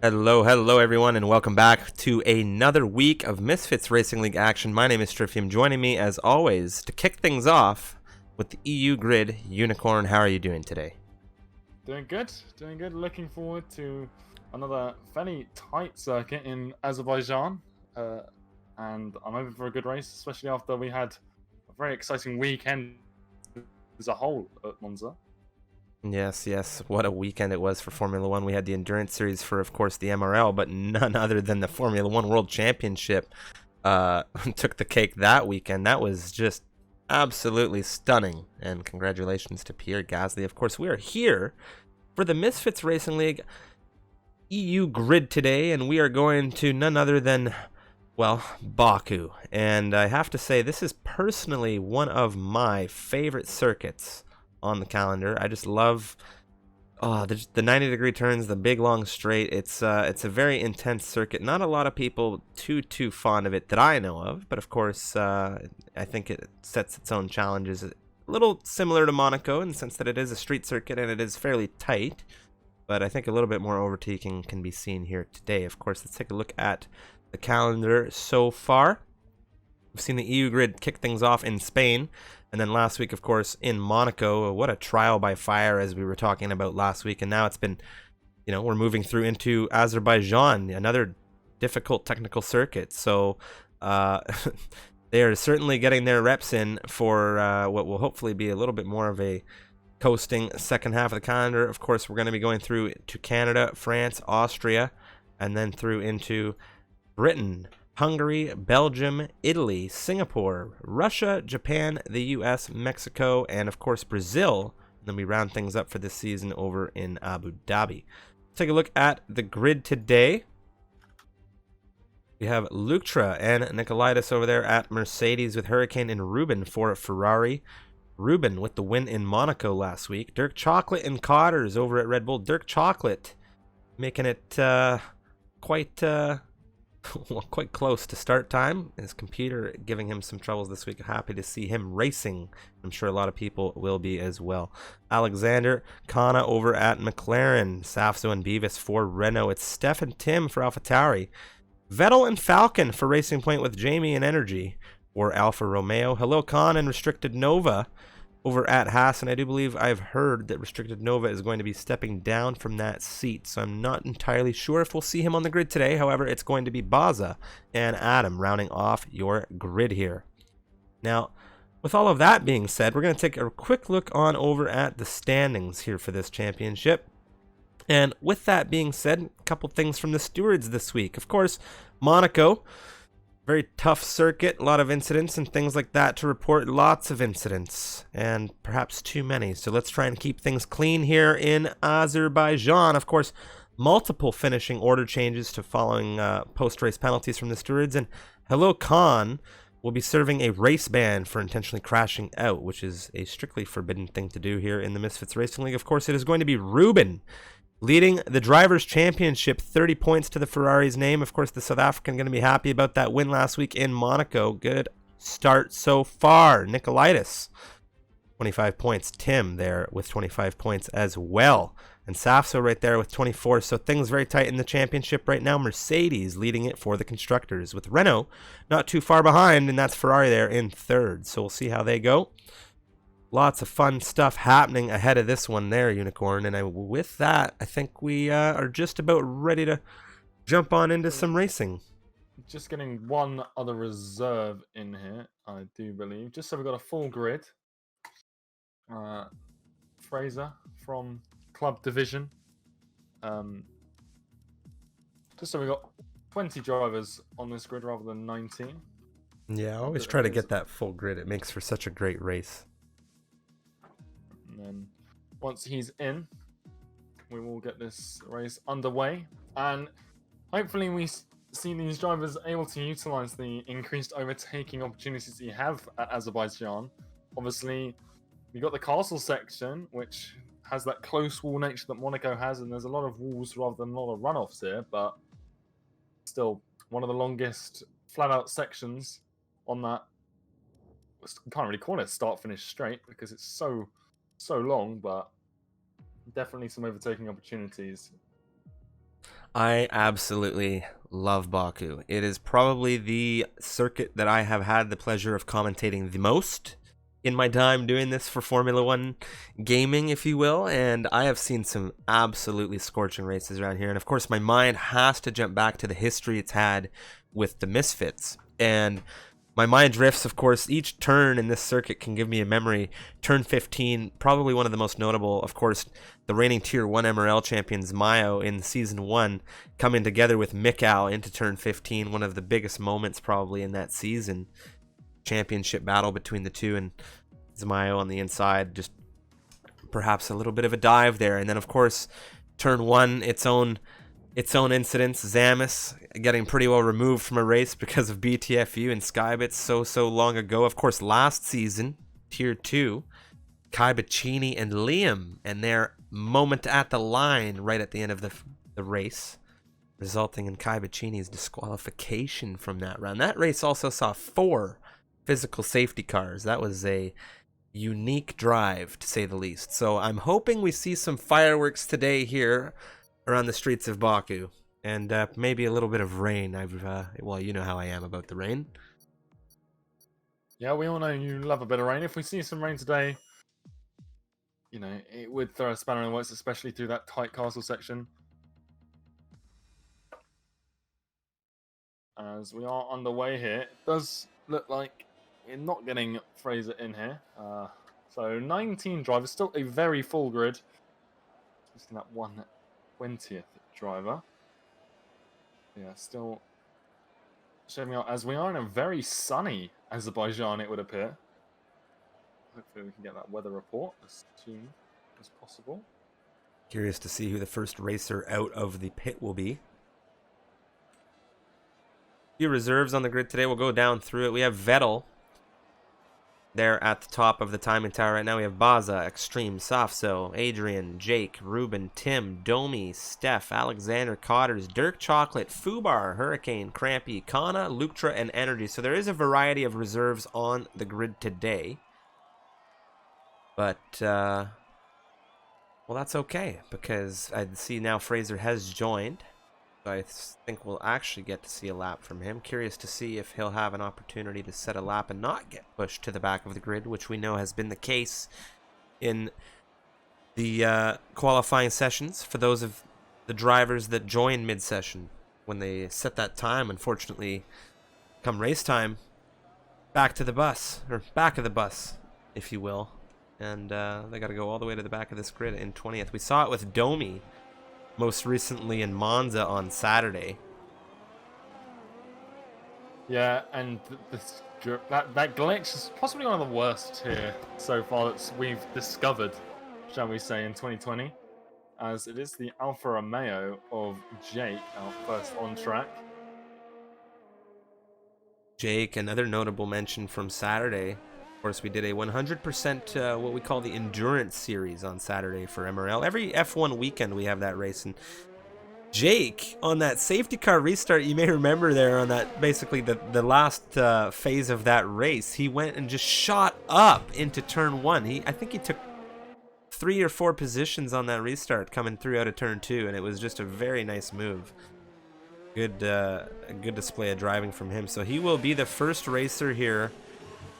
Hello everyone, and welcome back to another week of Misfits Racing League action. My name is Strifium. Joining me, as always, to kick things off with the EU Grid Unicorn. How are you doing today? Doing good. Looking forward to another fairly tight circuit in Azerbaijan. And I'm hoping for a good race, especially after we had a very exciting weekend as a whole at Monza. Yes, what a weekend it was for Formula One. We had the Endurance Series for, of course, the MRL, but none other than the Formula One World Championship took the cake that weekend. That was just absolutely stunning, and congratulations to Pierre Gasly. Of course, we are here for the Misfits Racing League EU Grid today, and we are going to none other than, well, Baku. And I have to say, this is personally one of my favorite circuits on the calendar. I just love the 90-degree turns, the big long straight. It's a very intense circuit. Not a lot of people too fond of it that I know of, but of course I think it sets its own challenges. A little similar to Monaco in the sense that it is a street circuit and it is fairly tight, but I think a little bit more overtaking can be seen here today. Of course, let's take a look at the calendar so far. We've seen the EU Grid kick things off in Spain, and then last week, of course, in Monaco. What a trial by fire, as we were talking about last week. And now it's been, we're moving through into Azerbaijan, another difficult technical circuit. So they are certainly getting their reps in for what will hopefully be a little bit more of a coasting second half of the calendar. Of course, we're going to be going through to Canada, France, Austria, and then through into Britain, Hungary, Belgium, Italy, Singapore, Russia, Japan, the US, Mexico, and of course Brazil. And then we round things up for this season over in Abu Dhabi. Let's take a look at the grid today. We have Luktra and Nicolaitis over there at Mercedes with Hurricane and Ruben for Ferrari. Ruben with the win in Monaco last week. Dirk Chocolate and Cotters over at Red Bull. Dirk Chocolate making it quite close to start time. His computer giving him some troubles this week. Happy to see him racing. I'm sure a lot of people will be as well. Alexander Kana over at McLaren. Safso and Beavis for Renault. It's Steph and Tim for AlphaTauri. Vettel and Falcon for Racing Point with Jamie and Energy for Alfa Romeo. Hello Khan and Restricted Nova over at Haas, and I do believe I've heard that Restricted Nova is going to be stepping down from that seat, so I'm not entirely sure if we'll see him on the grid today. However, it's going to be Baza and Adam rounding off your grid here. Now, with all of that being said, we're going to take a quick look on over at the standings here for this championship. And with that being said, a couple things from the stewards this week. Of course, Monaco, very tough circuit, a lot of incidents and things like that to report. Lots of incidents and perhaps too many. So let's try and keep things clean here in Azerbaijan. Of course, multiple finishing order changes to following post-race penalties from the stewards. And Hello Khan will be serving a race ban for intentionally crashing out, which is a strictly forbidden thing to do here in the Misfits Racing League. Of course, it is going to be Ruben leading the Drivers' Championship, 30 points to the Ferrari's name. Of course, the South African going to be happy about that win last week in Monaco. Good start so far. Nicolaitis, 25 points. Tim there with 25 points as well. And Safso right there with 24. So things very tight in the championship right now. Mercedes leading it for the constructors, with Renault not too far behind, and that's Ferrari there in third. So we'll see how they go. Lots of fun stuff happening ahead of this one there, Unicorn. And with that, I think we are just about ready to jump on into some racing. Just getting one other reserve in here, I do believe. Just so we've got a full grid. Fraser from Club Division. Just so we've got 20 drivers on this grid rather than 19. Yeah, I always try to get that full grid. It makes for such a great race. And then once he's in, we will get this race underway, and hopefully we see these drivers able to utilize the increased overtaking opportunities you have at Azerbaijan. Obviously, you've got the castle section, which has that close wall nature that Monaco has, and there's a lot of walls rather than a lot of runoffs here, but still one of the longest flat-out sections on that. Can't really call it start-finish straight because it's so long, but definitely some overtaking opportunities. I absolutely love Baku. It is probably the circuit that I have had the pleasure of commentating the most in my time doing this for Formula One gaming, if you will, and I have seen some absolutely scorching races around here. And of course, my mind has to jump back to the history it's had with the Misfits. And my mind drifts, of course. Each turn in this circuit can give me a memory. Turn 15, probably one of the most notable, of course, the reigning Tier 1 MRL champions, Mayo, in Season 1, coming together with Mikal into turn 15, one of the biggest moments probably in that season. Championship battle between the two, and Zamayo on the inside, just perhaps a little bit of a dive there. And then, of course, turn 1, its own incidents. Zamis getting pretty well removed from a race because of BTFU and Skybits so long ago. Of course, last season, Tier 2, Kai Bacchini and Liam and their moment at the line right at the end of the race, resulting in Kai Bacchini's disqualification from that round. That race also saw 4 physical safety cars. That was a unique drive, to say the least. So I'm hoping we see some fireworks today here around the streets of Baku, and maybe a little bit of rain. Well, you know how I am about the rain. Yeah, we all know you love a bit of rain. If we see some rain today, you know, it would throw a spanner in the works, especially through that tight castle section. As we are underway here, it does look like we're not getting Fraser in here. So 19 drivers, still a very full grid. Just in that 1/20th driver. Yeah, still shaping out as we are in a very sunny Azerbaijan, it would appear. Hopefully we can get that weather report as soon as possible. Curious to see who the first racer out of the pit will be. Few reserves on the grid today. We'll go down through it. We have Vettel there at the top of the timing tower right now. We have Baza, Extreme, Safso, Adrian, Jake, Ruben, Tim, Domi, Steph, Alexander, Cotters, Dirk Chocolate, Fubar, Hurricane, Crampy, Kana, Luktra, and Energy. So there is a variety of reserves on the grid today. But, well, that's okay, because I see now Fraser has joined. So I think we'll actually get to see a lap from him. Curious to see if he'll have an opportunity to set a lap and not get pushed to the back of the grid, which we know has been the case in the qualifying sessions for those of the drivers that join mid-session. When they set that time, unfortunately, come race time, back to the bus, or back of the bus, if you will. And they got to go all the way to the back of this grid in 20th. We saw it with Domi most recently in Monza on Saturday. Yeah, and that glitch is possibly one of the worst here so far that we've discovered, shall we say, in 2020, as it is the Alfa Romeo of Jake out first on track. Jake, another notable mention from Saturday. Of course, we did a 100% what we call the endurance series on Saturday for MRL. Every F1 weekend we have that race, and Jake on that safety car restart, you may remember there on that, basically the last phase of that race, he went and just shot up into turn 1. I think he took 3 or 4 positions on that restart coming through out of turn 2, and it was just a very nice move. Good, a good display of driving from him. So he will be the first racer here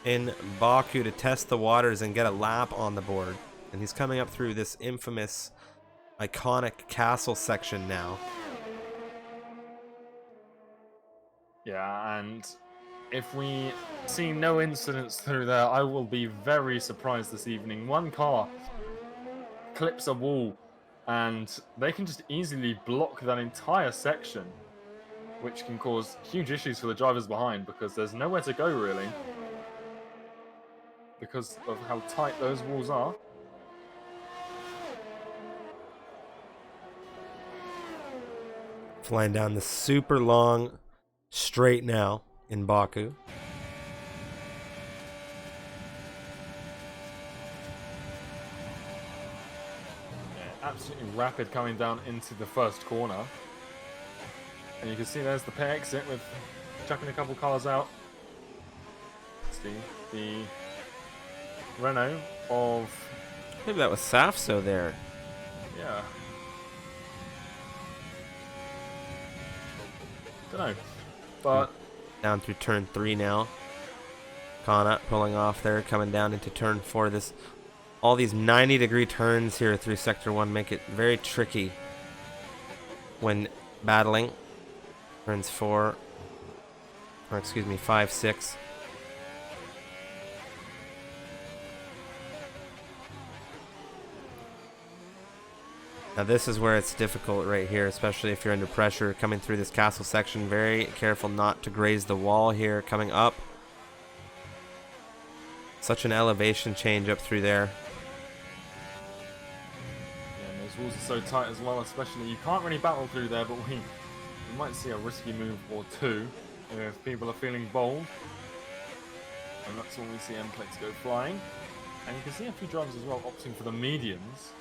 in Baku to test the waters and get a lap on the board. And he's coming up through this infamous, iconic castle section now. Yeah, and if we see no incidents through there, I will be very surprised this evening. One car clips a wall, and they can just easily block that entire section, which can cause huge issues for the drivers behind because there's nowhere to go, really, because of how tight those walls are. Flying down the super long straight now in Baku. Yeah, absolutely rapid coming down into the first corner. And you can see there's the pit exit with chucking a couple cars out. See the Renault of... Maybe that was Safso there. Yeah. Don't know. But down through turn 3 now. Kana pulling off there, coming down into turn 4. All these 90-degree turns here through Sector 1 make it very tricky when battling. Turns 4, or excuse me, 5, 6. Now this is where it's difficult right here, especially if you're under pressure coming through this castle section. Very careful not to graze the wall here coming up. Such an elevation change up through there. Yeah, and those walls are so tight as well, especially you can't really battle through there, but we might see a risky move or two if people are feeling bold. And that's when we see M-Plex go flying. And you can see a few drivers as well opting for the mediums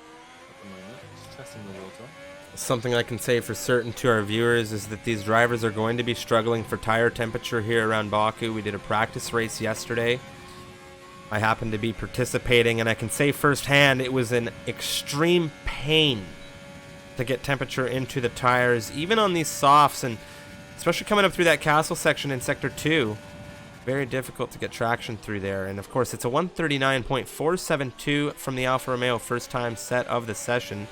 at the moment, just testing the water. Something I can say for certain to our viewers is that these drivers are going to be struggling for tire temperature here around Baku. We did a practice race yesterday. I happened to be participating, and I can say firsthand it was an extreme pain to get temperature into the tires, even on these softs, and especially coming up through that castle section in Sector 2. Very difficult to get traction through there. And of course, it's a 139.472 from the Alfa Romeo first time set of the session.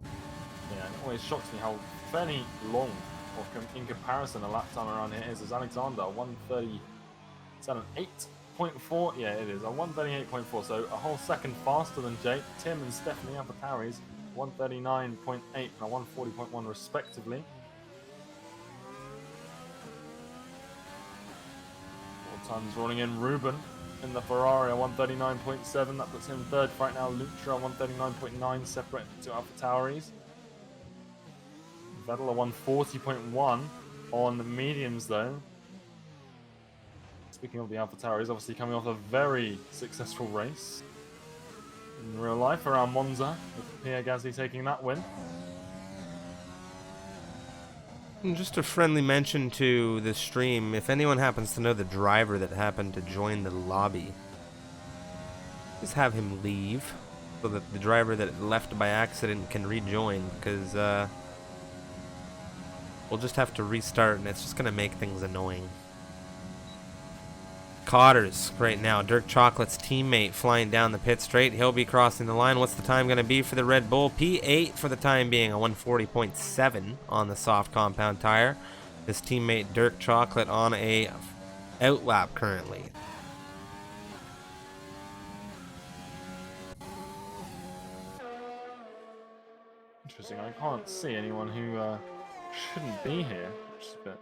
Yeah, it always shocks me how fairly long, or in comparison, a lap time around here is. As Alexander, 137.8.4. Yeah, it is a 138.4, so a whole second faster than Jake. Tim and Stephanie Alpataris, 139.8 and a 140.1 respectively. Times rolling in. Ruben in the Ferrari, 139.7. That puts him third right now. Lutra 139.9, separate to AlphaTauris. Vettel a 140.1 on the mediums though. Speaking of the AlphaTauris, obviously coming off a very successful race in real life around Monza, with Pierre Gasly taking that win. And just a friendly mention to the stream, if anyone happens to know the driver that happened to join the lobby, just have him leave so that the driver that left by accident can rejoin, because we'll just have to restart and it's just going to make things annoying. Cotters right now, Dirk Chocolate's teammate flying down the pit straight. He'll be crossing the line. What's the time going to be for the Red Bull? P8 for the time being, a 140.7 on the soft compound tire. His teammate Dirk Chocolate on a outlap currently. Interesting, I can't see anyone who shouldn't be here, which is a bit...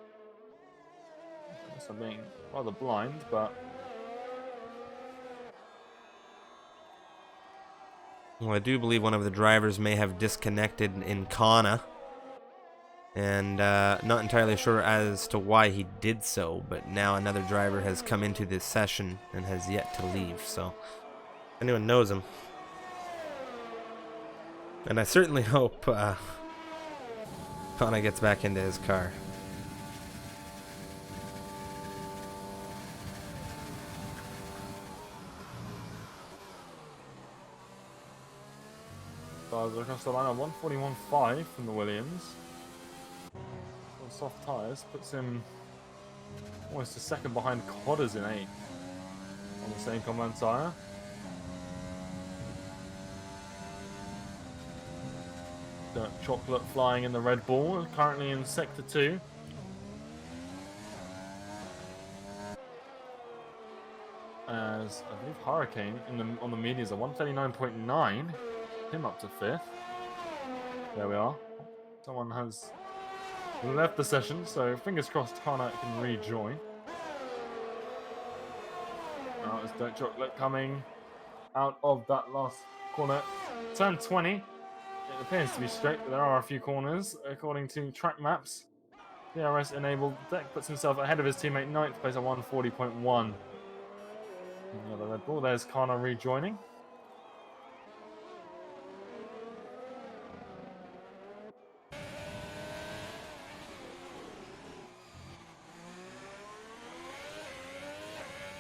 I guess I'm being rather blind, but... Well, I do believe one of the drivers may have disconnected in Kana, and not entirely sure as to why he did so, but now another driver has come into this session and has yet to leave, so if anyone knows him. And I certainly hope Kana gets back into his car. Across the line on 141.5 from the Williams. On soft tyres puts him almost a second behind Codders in 8th on the same compound tyre. Dirk Chocolate flying in the Red Bull, currently in Sector 2. As I believe Hurricane on the medias are 139.9. Him up to 5th. There we are. Someone has left the session, so fingers crossed Kana can rejoin. Now it's Dirk Chocolate coming out of that last corner. Turn 20. It appears to be straight, but there are a few corners according to track maps. DRS enabled. Dirk puts himself ahead of his teammate 9th place at 140.1. Another Red Bull. There's Kana rejoining.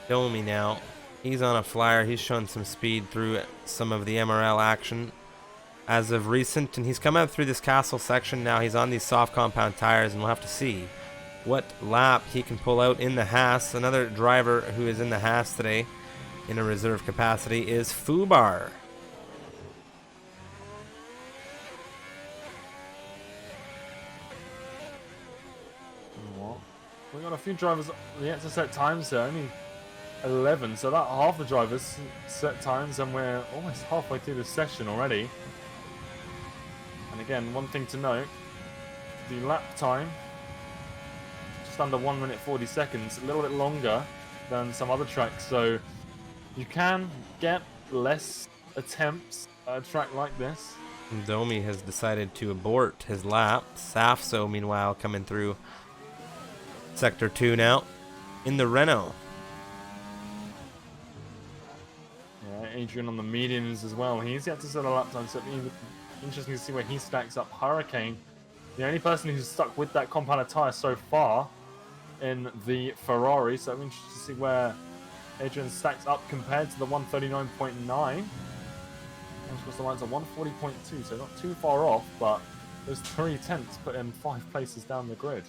Domi now. He's on a flyer. He's shown some speed through some of the MRL action. as of recent, and he's come out through this castle section now. He's on these soft compound tires, and we'll have to see what lap he can pull out in the Haas. Another driver who is in the Haas today in a reserve capacity is Fubar. We got a few drivers yet to set times here, only 11, so that half the drivers set times, and we're almost halfway through the session already. And again, one thing to note, the lap time, just under 1 minute 40 seconds, a little bit longer than some other tracks, so you can get less attempts at a track like this. Domi has decided to abort his lap. Safso, meanwhile, coming through Sector 2 now in the Renault. Yeah, Adrian on the mediums as well. He's yet to set a lap time, so it'll be interesting to see where he stacks up. Hurricane, the only person who's stuck with that compound tire so far in the Ferrari, so I'm interested to see where Adrian stacks up compared to the 139.9. Which was the ones at 140.2, so not too far off, but those 3 tenths put him 5 places down the grid.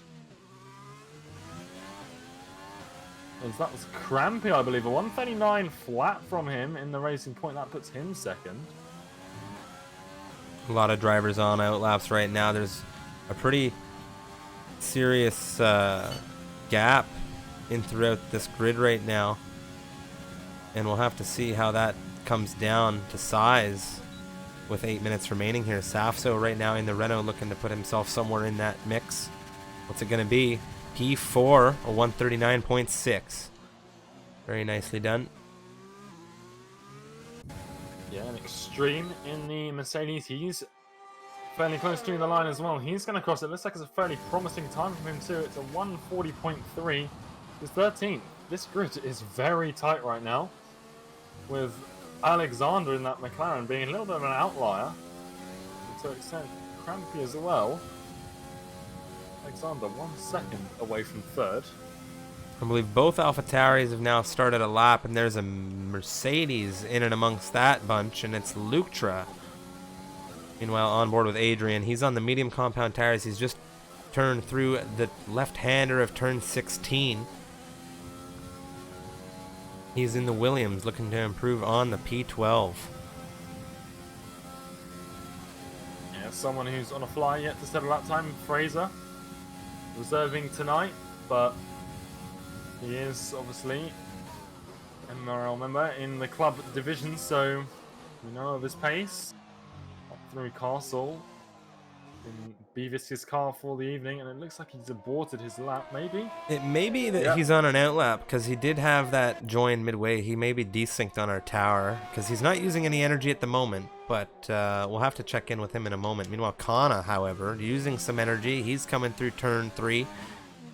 As that was Crampy, I believe. A 139 flat from him in the Racing Point. That puts him second. A lot of drivers on outlaps right now. There's a pretty serious gap in throughout this grid right now. And we'll have to see how that comes down to size with 8 minutes remaining here. Safso right now in the Renault looking to put himself somewhere in that mix. What's it going to be? P4, a 139.6. Very nicely done. Yeah, an Extreme in the Mercedes. He's fairly close to the line as well. He's going to cross it. Looks like it's a fairly promising time from him too. It's a 140.3. He's 13th. This grid is very tight right now, with Alexander in that McLaren being a little bit of an outlier. To an extent, Crampy as well. Alexander 1 second away from third. I believe both AlphaTauris have now started a lap, and there's a Mercedes in and amongst that bunch, and it's Luctra. Meanwhile, on board with Adrian. He's on the medium compound tires. He's just turned through the left-hander of turn 16. He's in the Williams, looking to improve on the P12. Yeah, someone who's on a fly yet to set a lap time, Fraser. Reserving tonight, but he is obviously MRL member in the club division, so we know of his pace. Up through Castle in Beavis his car for the evening, and it looks like he's aborted his lap, maybe? It may be that he's on an outlap, because he did have that join midway. He may be desynced on our tower, because he's not using any energy at the moment, but we'll have to check in with him in a moment. Meanwhile, Kana, however, using some energy. He's coming through turn 3,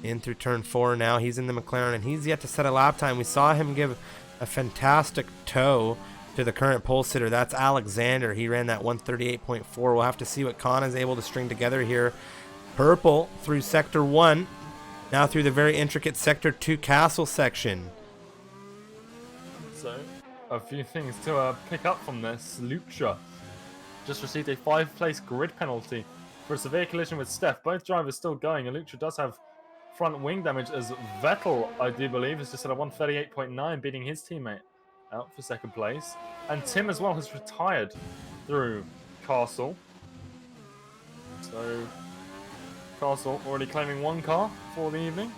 in through turn 4 now. He's in the McLaren, and he's yet to set a lap time. We saw him give a fantastic tow to the current pole sitter. That's Alexander. He ran that 138.4. We'll have to see what Kana is able to string together here. Purple through Sector 1. Now through the very intricate Sector 2 Castle section. So, a few things to pick up from this. Lucha just received a 5-place grid penalty for a severe collision with Steph. Both drivers still going, and Lucha does have front wing damage, as Vettel, I do believe, is just at a 138.9, beating his teammate out for second place. And Tim as well has retired through Castle. So, Castle already claiming 1 car for the evening.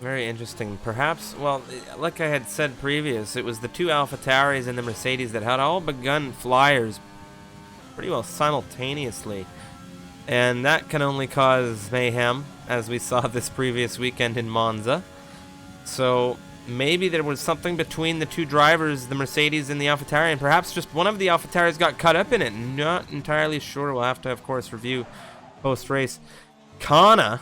Very interesting. Perhaps, well, like I had said previous, it was the 2 AlphaTauris and the Mercedes that had all begun flyers pretty well simultaneously. And that can only cause mayhem, as we saw this previous weekend in Monza. So maybe there was something between the 2 drivers, the Mercedes and the AlphaTauri, and perhaps just one of the AlphaTauris got cut up in it. Not entirely sure. We'll have to, of course, review post-race. Kana,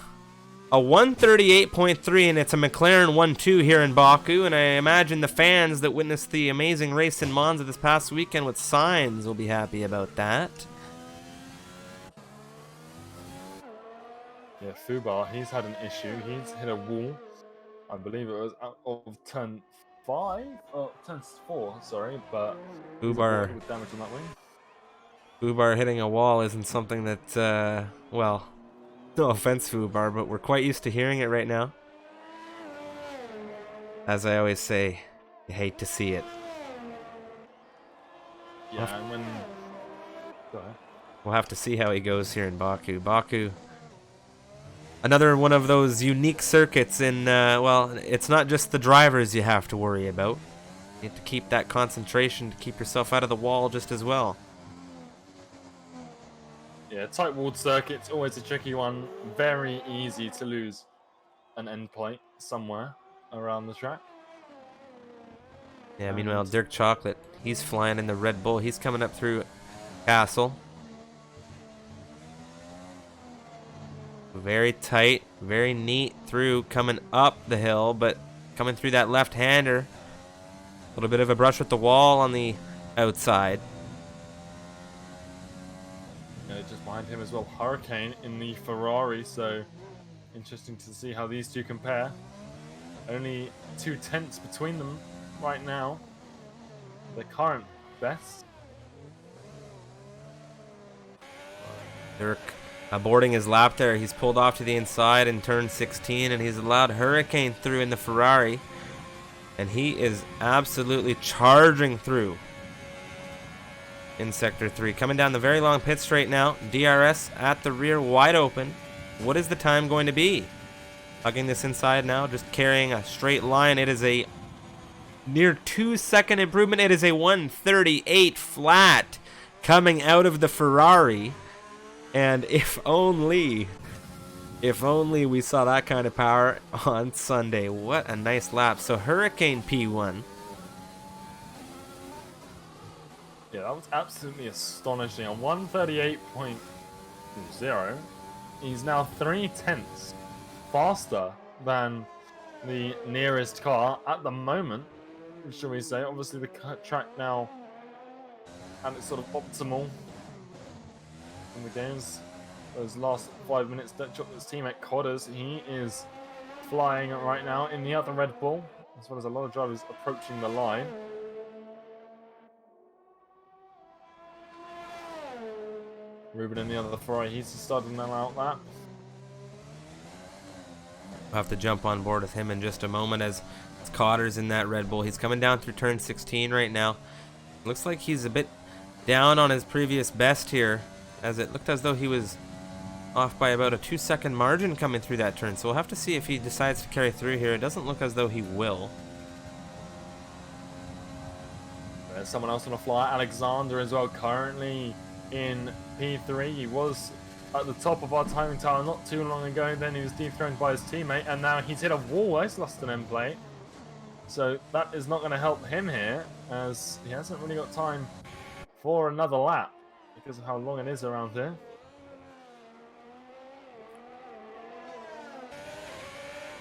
a 138.3, and it's a McLaren 1-2 here in Baku, and I imagine the fans that witnessed the amazing race in Monza this past weekend with signs will be happy about that. Yeah, Fubar, he's had an issue. He's hit a wall. I believe it was out of turn 5, turn 4, sorry, but Ubar with damage on that wing. Ubar hitting a wall isn't something that, well, no offense, Ubar, but we're quite used to hearing it right now. As I always say, you hate to see it. Yeah, and when... Go ahead. We'll have to see how he goes here in Baku. Baku, another one of those unique circuits in, well, it's not just the drivers you have to worry about. You have to keep that concentration to keep yourself out of the wall just as well. Yeah, tight walled circuit's always a tricky one. Very easy to lose an endpoint somewhere around the track. Yeah, meanwhile, Dirk Chocolate, he's flying in the Red Bull. He's coming up through Castle. Very tight, very neat through, coming up the hill, but coming through that left-hander. A little bit of a brush with the wall on the outside. Just behind him as well, Hurricane in the Ferrari, so interesting to see how these two compare. Only 0.2 between them right now. The current best. Dirk aborting his lap there. He's pulled off to the inside in turn 16, and he's allowed Hurricane through in the Ferrari. And he is absolutely charging through in Sector 3. Coming down the very long pit straight now. DRS at the rear, wide open. What is the time going to be? Hugging this inside now, just carrying a straight line. It is a near 2-second improvement. It is a 1:38 flat coming out of the Ferrari. And if only we saw that kind of power on Sunday. What a nice lap. So Hurricane P1. Yeah, that was absolutely astonishing. On 138.0, he's now 0.3 faster than the nearest car at the moment, shall we say. Obviously, the track now, and it's sort of optimal in the games. Those last 5 minutes, Dirk Chocolate's teammate Codders, he is flying right now in the other Red Bull, as well as a lot of drivers approaching the line. Ruben in the other Ferrari, he's starting them out lap. We'll have to jump on board with him in just a moment as Cotter's in that Red Bull. He's coming down through turn 16 right now. Looks like he's a bit down on his previous best here, as it looked as though he was off by about a 2-second margin coming through that turn. So we'll have to see if he decides to carry through here. It doesn't look as though he will. There's someone else on the fly, Alexander as well, currently in P3. He was at the top of our timing tower not too long ago, then he was dethroned by his teammate, and now he's hit a wall. He's lost an end plate, so that is not going to help him here, as he hasn't really got time for another lap because of how long it is around here.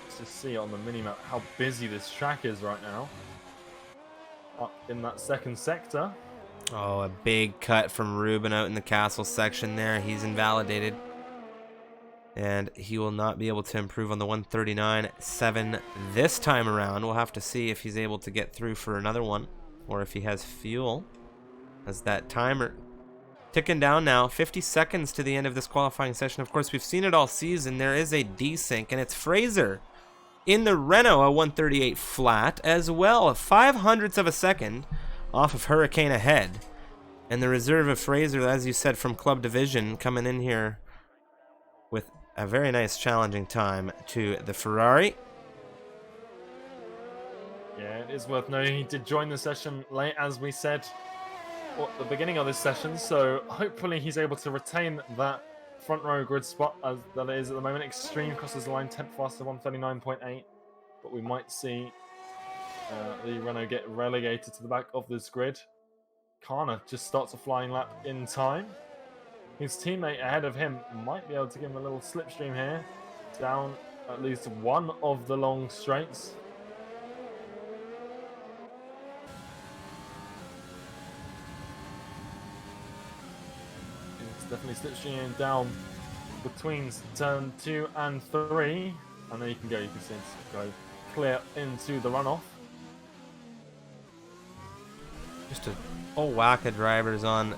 Let's just see on the minimap how busy this track is right now up in that second sector. Oh, a big cut from Ruben out in the castle section there. He's invalidated. And he will not be able to improve on the 139.7 this time around. We'll have to see if he's able to get through for another one, or if he has fuel. As that timer ticking down now, 50 seconds to the end of this qualifying session. Of course, we've seen it all season. There is a desync, and it's Fraser in the Renault, a 138 flat as well. 0.05 of a second off of Hurricane ahead. And the reserve of Fraser, as you said, from Club Division, coming in here with a very nice challenging time to the Ferrari. Yeah, it is worth noting he did join the session late, as we said at the beginning of this session, so hopefully he's able to retain that front row grid spot as that it is at the moment. Extreme crosses the line 10th faster, 139.8, but we might see the Renault get relegated to the back of this grid. Kana just starts a flying lap in time. His teammate ahead of him might be able to give him a little slipstream here, down at least one of the long straights. It's definitely slipstreaming down between turn 2 and 3. And there you can see it's go clear into the runoff. Just a whole whack of drivers on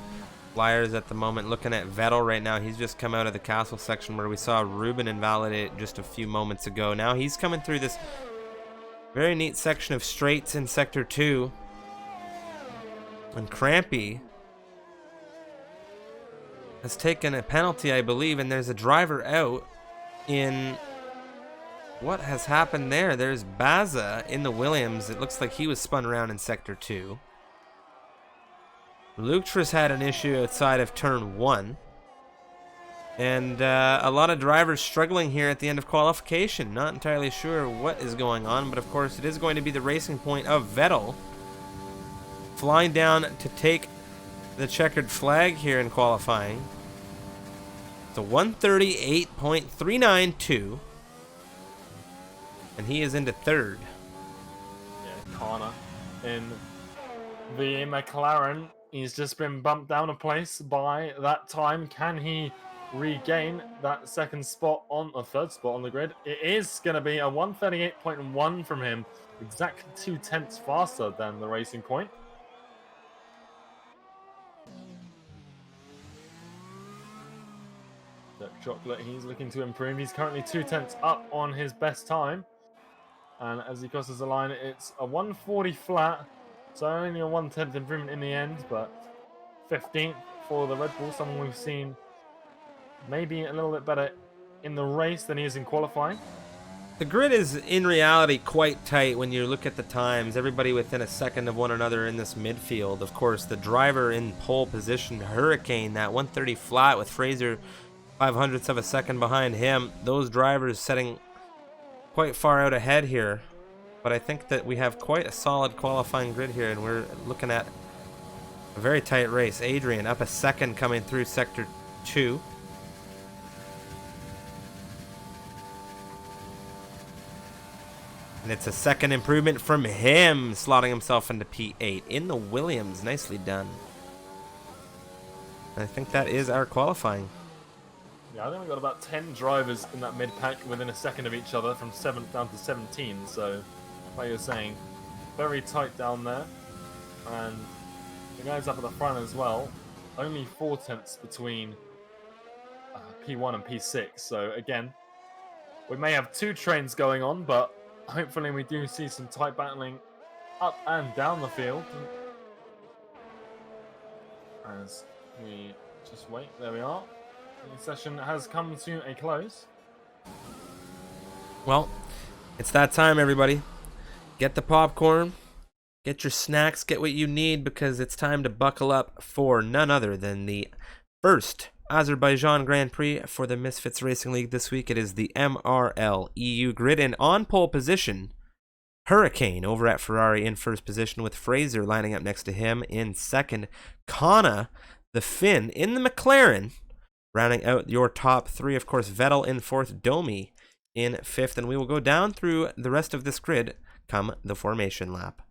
flyers at the moment. Looking at Vettel right now, he's just come out of the castle section where we saw Ruben invalidate just a few moments ago. Now he's coming through this very neat section of straights in Sector 2. And Crampy has taken a penalty, I believe, and there's a driver out in... What has happened there? There's Baza in the Williams. It looks like he was spun around in Sector 2. Luktras had an issue outside of Turn 1. And a lot of drivers struggling here at the end of qualification. Not entirely sure what is going on, but of course it is going to be the racing point of Vettel. Flying down to take the checkered flag here in qualifying. It's a 138.392. And he is into third. Yeah, Kana in the McLaren. He's just been bumped down a place by that time. Can he regain that second spot on a third spot on the grid? It is going to be a 138.1 from him. Exactly 0.2 faster than the racing point. Chocolate, he's looking to improve. He's currently 0.2 up on his best time. And as he crosses the line, it's a 140 flat. So only a 1/10 improvement in the end, but 15th for the Red Bull. Someone we've seen maybe a little bit better in the race than he is in qualifying. The grid is in reality quite tight when you look at the times. Everybody within a second of one another in this midfield. Of course, the driver in pole position, Hurricane, that 130 flat with Fraser 0.05 of a second behind him. Those drivers setting quite far out ahead here. But I think that we have quite a solid qualifying grid here, and we're looking at a very tight race. Adrian up a second coming through Sector 2. And it's a second improvement from him, slotting himself into P8 in the Williams. Nicely done. And I think that is our qualifying. Yeah, I think we've got about 10 drivers in that mid-pack within a second of each other, from 7th down to 17, so like you're saying, very tight down there. And the guys up at the front as well, only 0.4 between P1 and P6, so again, we may have two trains going on, but hopefully we do see some tight battling up and down the field. As we just wait, there we are. The session has come to a close. Well, it's that time, everybody. Get the popcorn, get your snacks, get what you need, because it's time to buckle up for none other than the first Azerbaijan Grand Prix for the Misfits Racing League this week. It is the MRL EU grid, and on pole position, Hurricane over at Ferrari in first position, with Fraser lining up next to him in second. Kana, the Finn, in the McLaren, rounding out your top three. Of course, Vettel in fourth, Domi in fifth, and we will go down through the rest of this grid come the formation lap.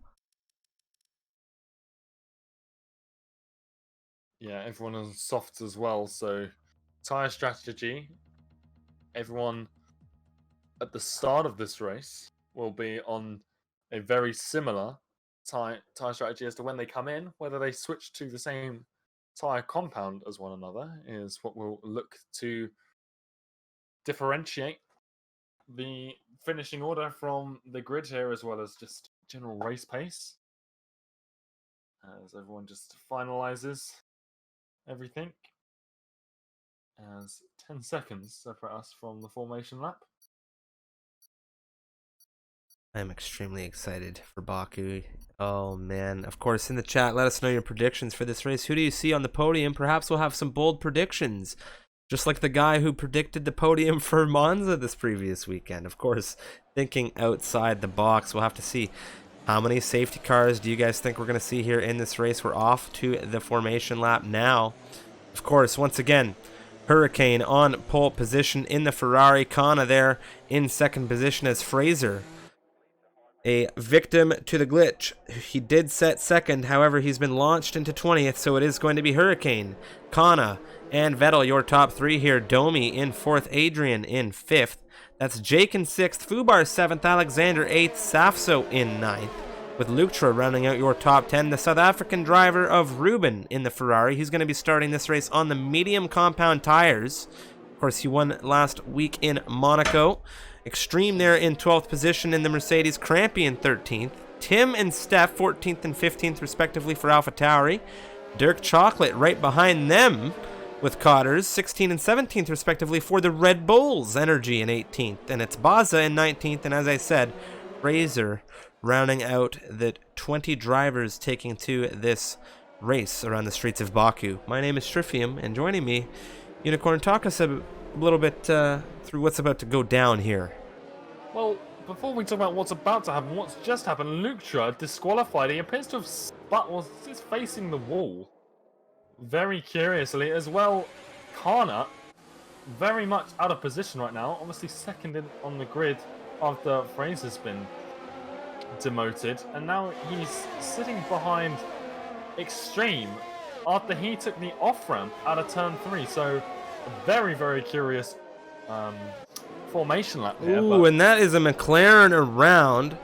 Yeah, everyone on softs as well, so tyre strategy, everyone at the start of this race will be on a very similar tyre strategy as to when they come in. Whether they switch to the same tyre compound as one another is what we'll look to differentiate the finishing order from the grid here, as well as just general race pace, as everyone just finalizes everything, as 10 seconds separate us from the formation lap. I'm extremely excited for Baku. Oh man, of course, in the chat, let us know your predictions for this race. Who do you see on the podium? Perhaps we'll have some bold predictions, just like the guy who predicted the podium for Monza this previous weekend. Of course, thinking outside the box. We'll have to see how many safety cars do you guys think we're going to see here in this race. We're off to the formation lap now. Of course, once again, Hurricane on pole position in the Ferrari. Kana there in second position as Fraser, a victim to the glitch. He did set second, however, he's been launched into 20th, so it is going to be Hurricane, Kana, and Vettel, your top three here. Domi in fourth, Adrian in fifth. That's Jake in sixth, Fubar seventh, Alexander eighth, Safso in ninth, with Lutra rounding out your top 10. The South African driver of Ruben in the Ferrari. He's going to be starting this race on the medium compound tires. Of course, he won last week in Monaco. Extreme there in 12th position in the Mercedes. Crampy in 13th. Tim and Steph 14th and 15th respectively for AlphaTauri. Dirk Chocolate right behind them with Cotters, 16th and 17th respectively for the Red Bulls. Energy in 18th. And it's Baza in 19th. And as I said, Razor rounding out the 20 drivers taking to this race around the streets of Baku. My name is Strifium, and joining me, Unicorn, talk us a little bit through what's about to go down here. Well, before we talk about what's about to happen, what's just happened, Lutra disqualified. He appears to have he's facing the wall. Very curiously. As well, Kana, very much out of position right now. Obviously second on the grid after Fraser's been demoted, and now he's sitting behind Extreme after he took the off-ramp out of turn 3. So very, very curious formation lap here. Ooh, and that is a McLaren around.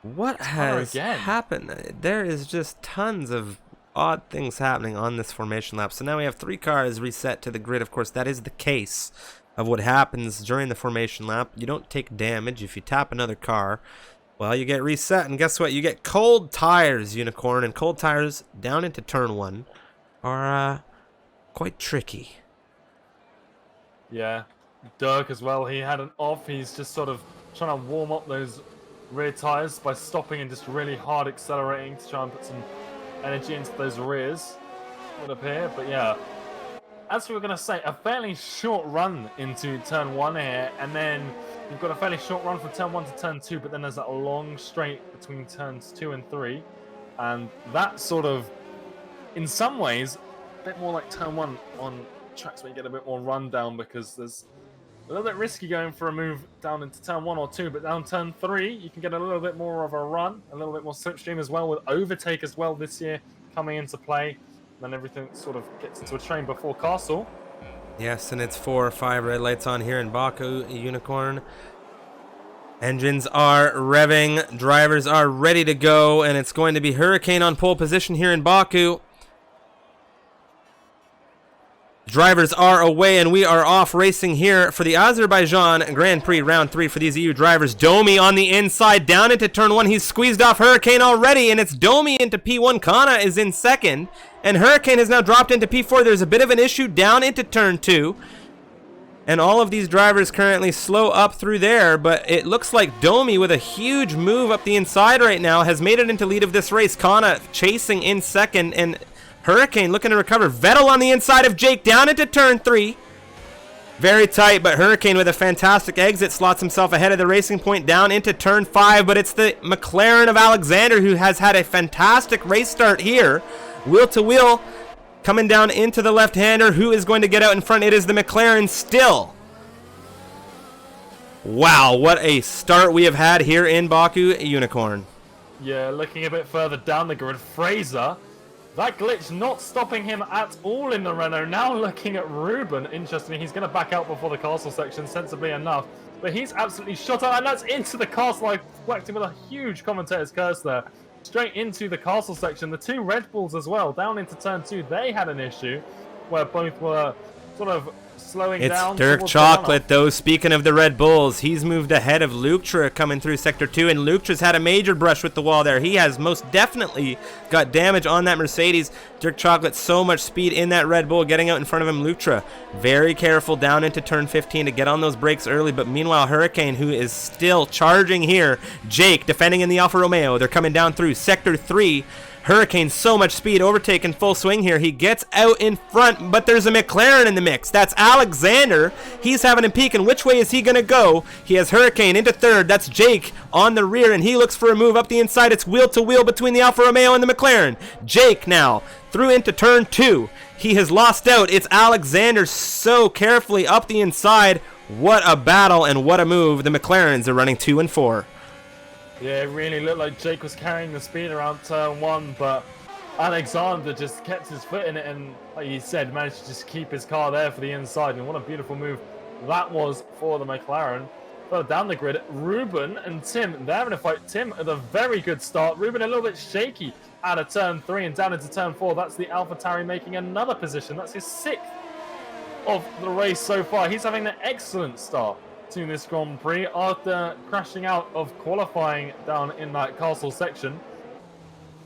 What has happened? There is just tons of odd things happening on this formation lap. So now we have 3 cars reset to the grid. Of course, that is the case of what happens during the formation lap. You don't take damage if you tap another car. Well, you get reset, and guess what? You get cold tires, Unicorn, and cold tires down into turn 1 are quite tricky. Yeah, Dirk as well. He had an off. He's just sort of trying to warm up those rear tires by stopping and just really hard accelerating to try and put some energy into those rears, would appear. But yeah, as we were going to say, a fairly short run into turn 1 here, and then you've got a fairly short run from turn 1 to turn 2, but then there's that long straight between turns 2 and 3. And that sort of, in some ways, a bit more like turn 1 on tracks where you get a bit more run down, because there's a little bit risky going for a move down into turn 1 or 2, but down turn 3, you can get a little bit more of a run, a little bit more slipstream as well, with overtake as well this year coming into play. And then everything sort of gets into a train before Castle. Yes, and it's 4 or 5 red lights on here in Baku, Unicorn. Engines are revving, drivers are ready to go, and it's going to be Hurricane on pole position here in Baku. Drivers are away, and we are off racing here for the Azerbaijan Grand Prix Round 3 for these EU drivers. Domi on the inside, down into turn 1. He's squeezed off Hurricane already, and it's Domi into P1. Kana is in second, and Hurricane has now dropped into P4. There's a bit of an issue down into turn 2. And all of these drivers currently slow up through there, but it looks like Domi, with a huge move up the inside right now, has made it into lead of this race. Kana chasing in second, and Hurricane looking to recover. Vettel on the inside of Jake down into turn 3. Very tight, but Hurricane with a fantastic exit slots himself ahead of the Racing Point down into turn 5, but it's the McLaren of Alexander who has had a fantastic race start here. Wheel to wheel. Coming down into the left-hander. Who is going to get out in front? It is the McLaren still. Wow, what a start we have had here in Baku, Unicorn. Yeah, looking a bit further down the grid, Fraser. That glitch not stopping him at all in the Renault. Now looking at Ruben. Interestingly, he's going to back out before the castle section, sensibly enough. But he's absolutely shot out, and that's into the castle. I whacked him with a huge commentator's curse there. Straight into the castle section. The 2 Red Bulls as well, down into turn 2. They had an issue where both were sort of slowing down. It's Dirk Chocolate, though. Speaking of the Red Bulls, he's moved ahead of Lutra coming through Sector 2, and Lutra's had a major brush with the wall there. He has most definitely got damage on that Mercedes. Dirk Chocolate, so much speed in that Red Bull, getting out in front of him. Lutra, very careful down into turn 15 to get on those brakes early, but meanwhile, Hurricane, who is still charging here. Jake, defending in the Alfa Romeo. They're coming down through Sector 3. Hurricane, so much speed, overtake in full swing here. He gets out in front, but there's a McLaren in the mix. That's Alexander. He's having a peek, and which way is he going to go? He has Hurricane into third. That's Jake on the rear, and he looks for a move up the inside. It's wheel to wheel between the Alfa Romeo and the McLaren. Jake now through into turn 2. He has lost out. It's Alexander so carefully up the inside. What a battle and what a move. The McLarens are running 2 and 4. Yeah, it really looked like Jake was carrying the speed around turn 1, but Alexander just kept his foot in it and, like you said, managed to just keep his car there for the inside. And what a beautiful move that was for the McLaren. Further down the grid, Ruben and Tim, they're having a fight. Tim at a very good start. Ruben a little bit shaky out of turn 3 and down into turn 4. That's the AlphaTauri making another position. That's his 6th of the race so far. He's having an excellent start to this Grand Prix after crashing out of qualifying down in that castle section.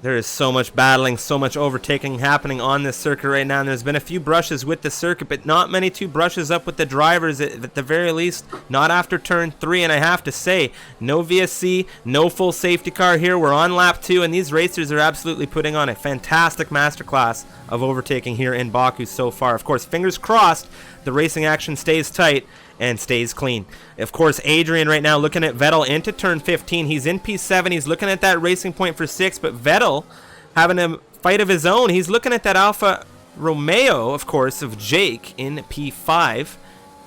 There is so much battling, so much overtaking happening on this circuit right now. And there's been a few brushes with the circuit, but not many two brushes up with the drivers at the very least. Not after turn 3, and I have to say, no VSC, no full safety car here. We're on lap 2, and these racers are absolutely putting on a fantastic masterclass of overtaking here in Baku so far. Of course, fingers crossed, the racing action stays tight and stays clean. Of course, Adrian right now looking at Vettel into turn 15. He's in P7. He's looking at that racing point for 6, but Vettel having a fight of his own. He's looking at that Alfa Romeo, of course, of Jake in P5.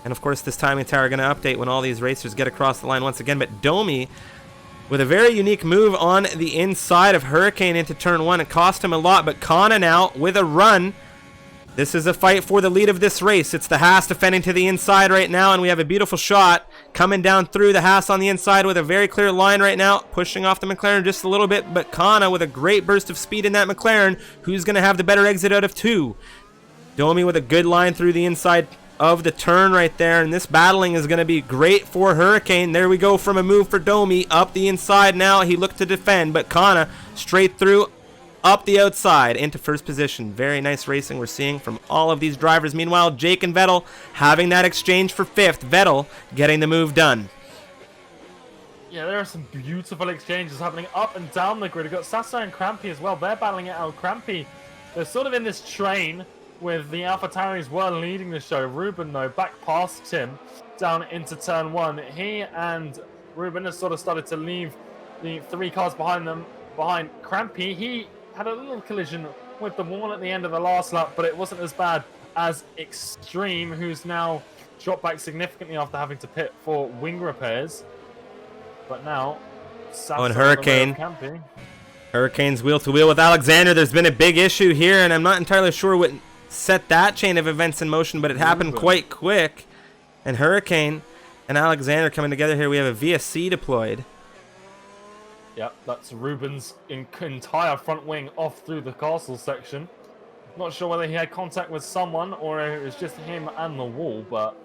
And of course, this timing tower going to update when all these racers get across the line once again. But Domi with a very unique move on the inside of Hurricane into turn 1. It cost him a lot, but Kana now with a run. This is a fight for the lead of this race. It's the Haas defending to the inside right now, and we have a beautiful shot coming down through the Haas on the inside with a very clear line right now, pushing off the McLaren just a little bit, but Kana with a great burst of speed in that McLaren, who's going to have the better exit out of 2. Domi with a good line through the inside of the turn right there, and this battling is going to be great for Hurricane. There we go from a move for Domi up the inside now. He looked to defend, but Kana straight through up the outside into first position. Very nice racing we're seeing from all of these drivers. Meanwhile, Jake and Vettel having that exchange for 5th. Vettel getting the move done. Yeah, there are some beautiful exchanges happening up and down the grid. We've got Sasso and Crampy as well. They're battling it out. Crampy, they're sort of in this train with the AlphaTauris were leading the show. Ruben, though, back past Tim down into turn 1. He and Ruben have sort of started to leave the 3 cars behind them, behind Crampy. He had a little collision with the wall at the end of the last lap, but it wasn't as bad as Extreme, who's now dropped back significantly after having to pit for wing repairs. But now, and Hurricane. Hurricane's wheel to wheel with Alexander. There's been a big issue here, and I'm not entirely sure what set that chain of events in motion, but it happened quite quick. And Hurricane and Alexander coming together here. We have a VSC deployed. Yep, that's Ruben's entire front wing off through the castle section. Not sure whether he had contact with someone or it was just him and the wall, but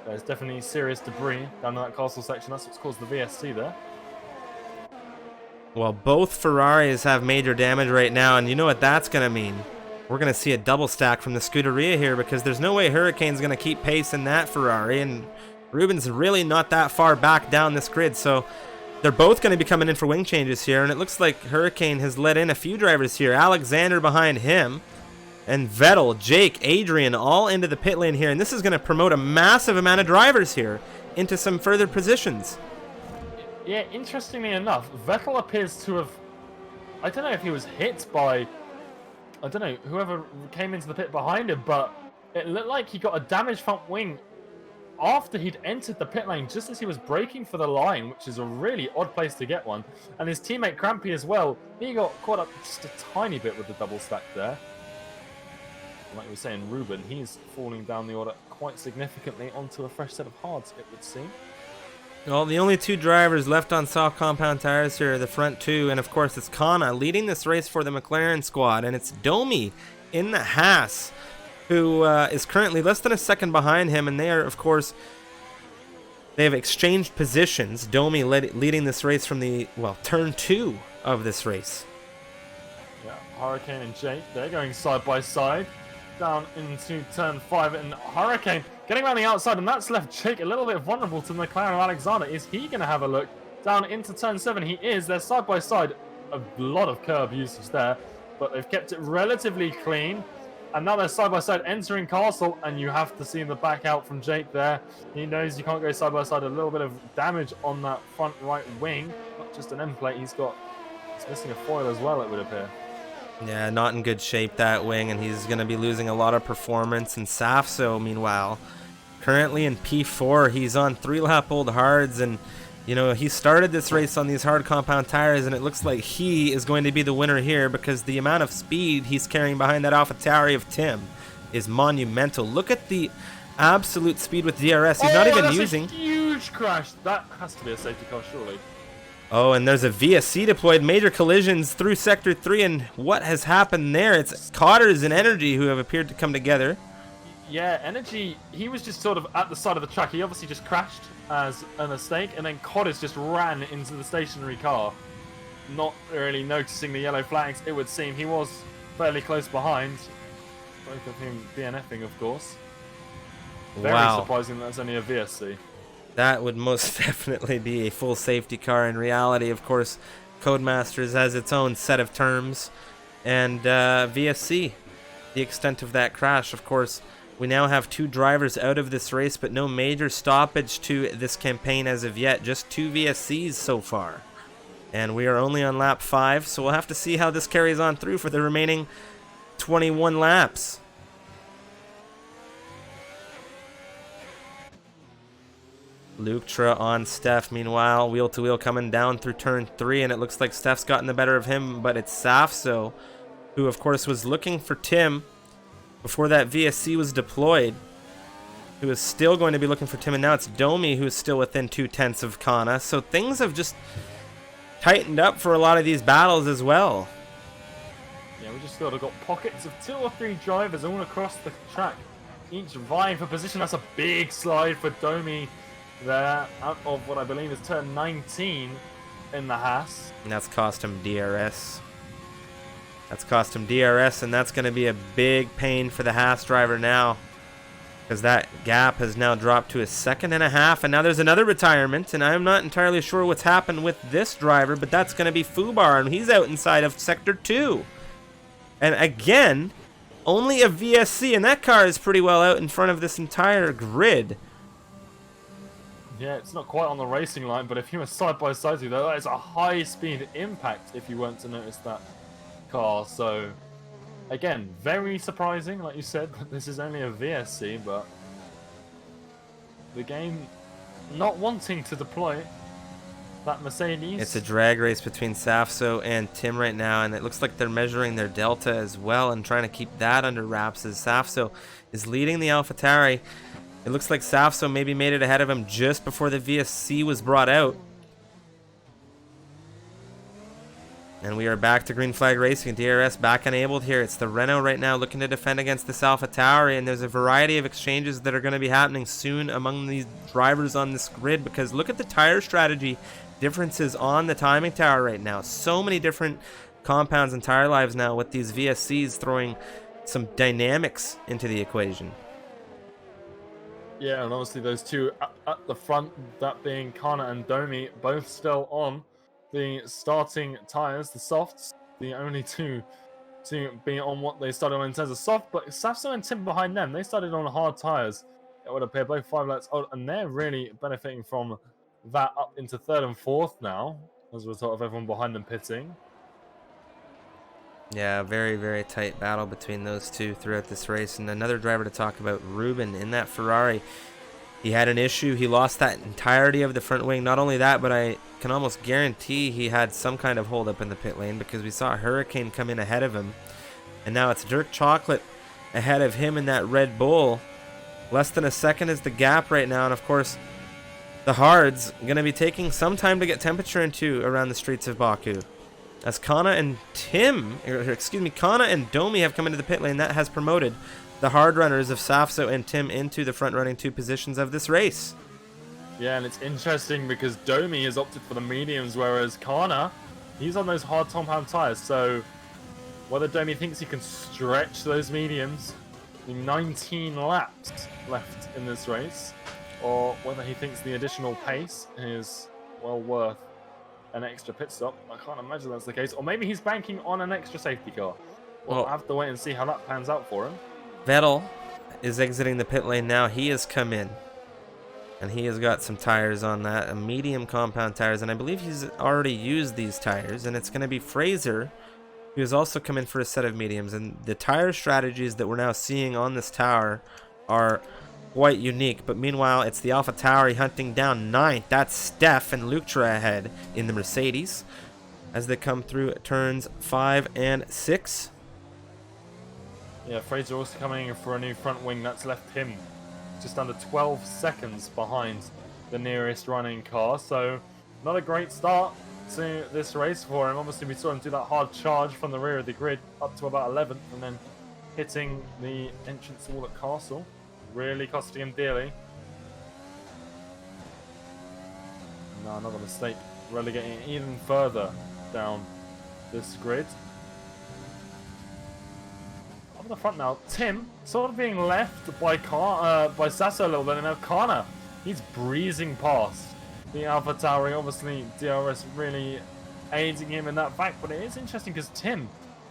there's definitely serious debris down in that castle section. That's what's caused the VSC there. Well, both Ferraris have major damage right now, and you know what that's going to mean. We're going to see a double stack from the Scuderia here because there's no way Hurricane's going to keep pace in that Ferrari, and Ruben's really not that far back down this grid, so they're both going to be coming in for wing changes here, and it looks like Hurricane has let in a few drivers here. Alexander behind him, and Vettel, Jake, Adrian, all into the pit lane here, and this is going to promote a massive amount of drivers here into some further positions. Yeah, interestingly enough, Vettel appears to have, I don't know if he was hit by, I don't know, whoever came into the pit behind him, but it looked like he got a damaged front wing after he'd entered the pit lane, just as he was braking for the line, which is a really odd place to get one. And his teammate Crampy as well, he got caught up just a tiny bit with the double stack there. Like we were saying, Ruben, he's falling down the order quite significantly onto a fresh set of hards, it would seem. Well, the only 2 drivers left on soft compound tires here are the front 2, and of course it's Kana leading this race for the McLaren squad, and it's Domi in the Haas, who is currently less than a second behind him, and they are, of course, they have exchanged positions. Domi leading this race from the, well, turn 2 of this race. Yeah, Hurricane and Jake, they're going side by side down into turn 5, and Hurricane getting around the outside, and that's left Jake a little bit vulnerable to the McLaren of Alexander. Is he going to have a look down into turn 7? He is. They're side by side. A lot of curb usage there, but they've kept it relatively clean. And now they're side by side entering castle, and you have to see the back out from Jake there. He knows you can't go side by side. A little bit of damage on that front right wing. Not just an end plate, he's missing a foil as well, it would appear. Yeah, not in good shape, that wing, and he's going to be losing a lot of performance. And Safso, meanwhile, currently in P4, he's on 3-lap-old hards, and you know, he started this race on these hard compound tires, and it looks like he is going to be the winner here because the amount of speed he's carrying behind that AlphaTauri of Tim is monumental. Look at the absolute speed with DRS. He's not even using. A huge huge crash. That has to be a safety car, surely. Oh, and there's a VSC deployed. Major collisions through Sector 3, and what has happened there? It's Cotters and Energy who have appeared to come together. Yeah, Energy, he was just sort of at the side of the track. He obviously just crashed as a mistake, and then Cotters just ran into the stationary car. Not really noticing the yellow flags, it would seem. He was fairly close behind. Both of him DNFing, of course. Very surprising that's only a VSC. That would most definitely be a full safety car. In reality, of course, Codemasters has its own set of terms. And VSC, the extent of that crash, of course, we now have 2 drivers out of this race, but no major stoppage to this campaign as of yet. Just 2 VSCs so far. And we are only on lap 5, so we'll have to see how this carries on through for the remaining 21 laps. Luktra on Steph, meanwhile, wheel to wheel coming down through turn 3, and it looks like Steph's gotten the better of him, but it's Safso, who of course was looking for Tim before that VSC was deployed, who is still going to be looking for Tim, and now it's Domi who is still within 2/10 of Kana, so things have just tightened up for a lot of these battles as well. Yeah, we just sort of got pockets of 2 or 3 drivers all across the track, each vying for position. That's a big slide for Domi there, out of what I believe is turn 19 in the Haas. And that's cost him DRS. That's cost him DRS, and that's going to be a big pain for the Haas driver now, because that gap has now dropped to a 1.5 seconds, and now there's another retirement, and I'm not entirely sure what's happened with this driver, but that's going to be Fubar, and he's out inside of Sector 2. And again, only a VSC, and that car is pretty well out in front of this entire grid. Yeah, it's not quite on the racing line, but if you were side by side with that is a high-speed impact if you weren't to notice that car. So, again, very surprising, like you said, that this is only a VSC, but the game not wanting to deploy that Mercedes. It's a drag race between Safso and Tim right now, and it looks like they're measuring their delta as well and trying to keep that under wraps as Safso is leading the AlphaTauri. It looks like Safso maybe made it ahead of him just before the VSC was brought out. And we are back to green flag racing. DRS back enabled here. It's the Renault right now looking to defend against this AlphaTauri, and there's a variety of exchanges that are going to be happening soon among these drivers on this grid, because look at the tire strategy differences on the timing tower right now. So many different compounds and tire lives now with these VSCs throwing some dynamics into the equation. Yeah, and obviously those 2 at the front, that being Kana and Domi, both still on the starting tyres, the softs, the only 2 to be on what they started on in terms of soft, but Safso and Tim behind them, they started on hard tyres. It would appear both 5 laps old, and they're really benefiting from that up into 3rd and 4th now, as a result of everyone behind them pitting. Yeah, very, very tight battle between those 2 throughout this race. And another driver to talk about, Ruben, in that Ferrari. He had an issue. He lost that entirety of the front wing. Not only that, but I can almost guarantee he had some kind of hold up in the pit lane, because we saw Hurricane come in ahead of him. And now it's Dirk Chocolate ahead of him in that Red Bull. Less than a second is the gap right now. And of course, the Hards going to be taking some time to get temperature into around the streets of Baku. As Kana and Kana and Domi have come into the pit lane, that has promoted the hard runners of Safso and Tim into the front running 2 positions of this race. Yeah, and it's interesting because Domi has opted for the mediums, whereas Kana, he's on those hard compound tires. So whether Domi thinks he can stretch those mediums, the 19 laps left in this race, or whether he thinks the additional pace is well worth an extra pit stop. I can't imagine that's the case. Or maybe he's banking on an extra safety car. We'll have to wait and see how that pans out for him. Vettel is exiting the pit lane now. He has come in, and he has got some tires on that, a medium compound tires, and I believe he's already used these tires, and it's going to be Fraser who has also come in for a set of mediums. And the tire strategies that we're now seeing on this tower are quite unique. But meanwhile, it's the AlphaTauri hunting down 9th. That's Steph and Luktra ahead in the Mercedes as they come through turns 5 and 6. Yeah, Fraser also coming in for a new front wing. That's left him just under 12 seconds behind the nearest running car. So not a great start to this race for him. Obviously, we saw him do that hard charge from the rear of the grid up to about 11th, and then hitting the entrance wall at Castle, really costing him dearly. No, another mistake, relegating it even further down this grid. Up in the front now, Tim sort of being left by Sasso a little bit, and now Kana, he's breezing past the AlphaTauri. Obviously, DRS really aiding him in that fact, but it is interesting because Tim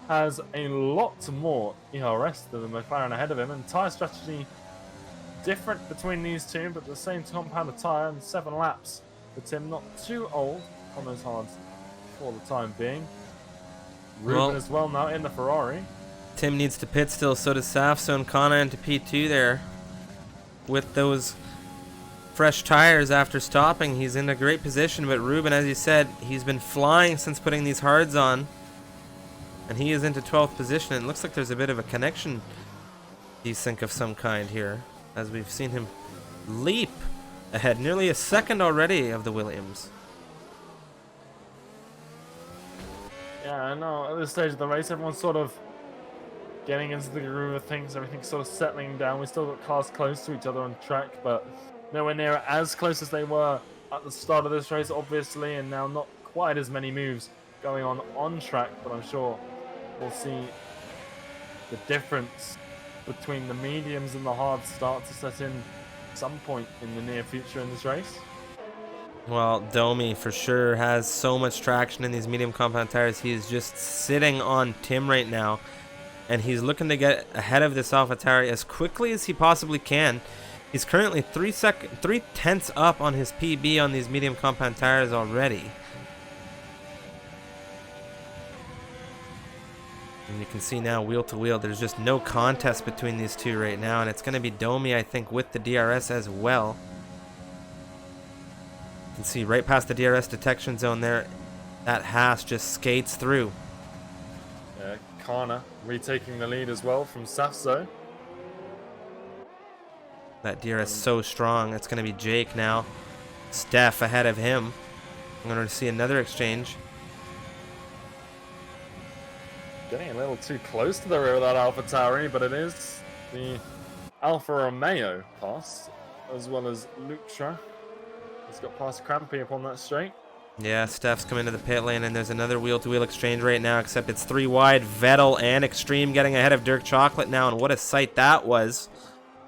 has a lot more ERS than the McLaren ahead of him, and tyre strategy different between these two, but the same compound of tyre and 7 laps for Tim, not too old on those hards for the time being. Ruben as well now in the Ferrari. Tim needs to pit still, so does Safso and Kana into P2 there. With those fresh tires after stopping, he's in a great position, but Ruben, as you said, he's been flying since putting these hards on. And he is into 12th position, and it looks like there's a bit of a connection desync of some kind here, as we've seen him leap ahead, nearly a second already of the Williams. Yeah, I know, at this stage of the race, everyone's sort of getting into the groove of things, everything's sort of settling down. We've still got cars close to each other on track, but nowhere near as close as they were at the start of this race, obviously, and now not quite as many moves going on track, but I'm sure we'll see the difference between the mediums and the hards start to set in some point in the near future in this race. Well, Domi for sure has so much traction in these medium compound tires. He's just sitting on Tim right now, and he's looking to get ahead of this AlphaTauri as quickly as he possibly can. He's currently 3/10 up on his PB on these medium compound tires already. And you can see now wheel to wheel, there's just no contest between these two right now, and it's going to be Domi, I think, with the DRS as well. You can see right past the DRS detection zone there, that Haas just skates through. Kana retaking the lead as well from Safso. That DRS so strong. It's going to be Jake now. Steph ahead of him. I'm going to see another exchange. Getting a little too close to the rear of that AlphaTauri, but it is the Alfa Romeo pass, as well as Lucia. He's got past Crampy up on that straight. Yeah, Steph's coming to the pit lane, and there's another wheel-to-wheel exchange right now, except it's 3 wide. Vettel and Extreme getting ahead of Dirk Chocolate now, and what a sight that was,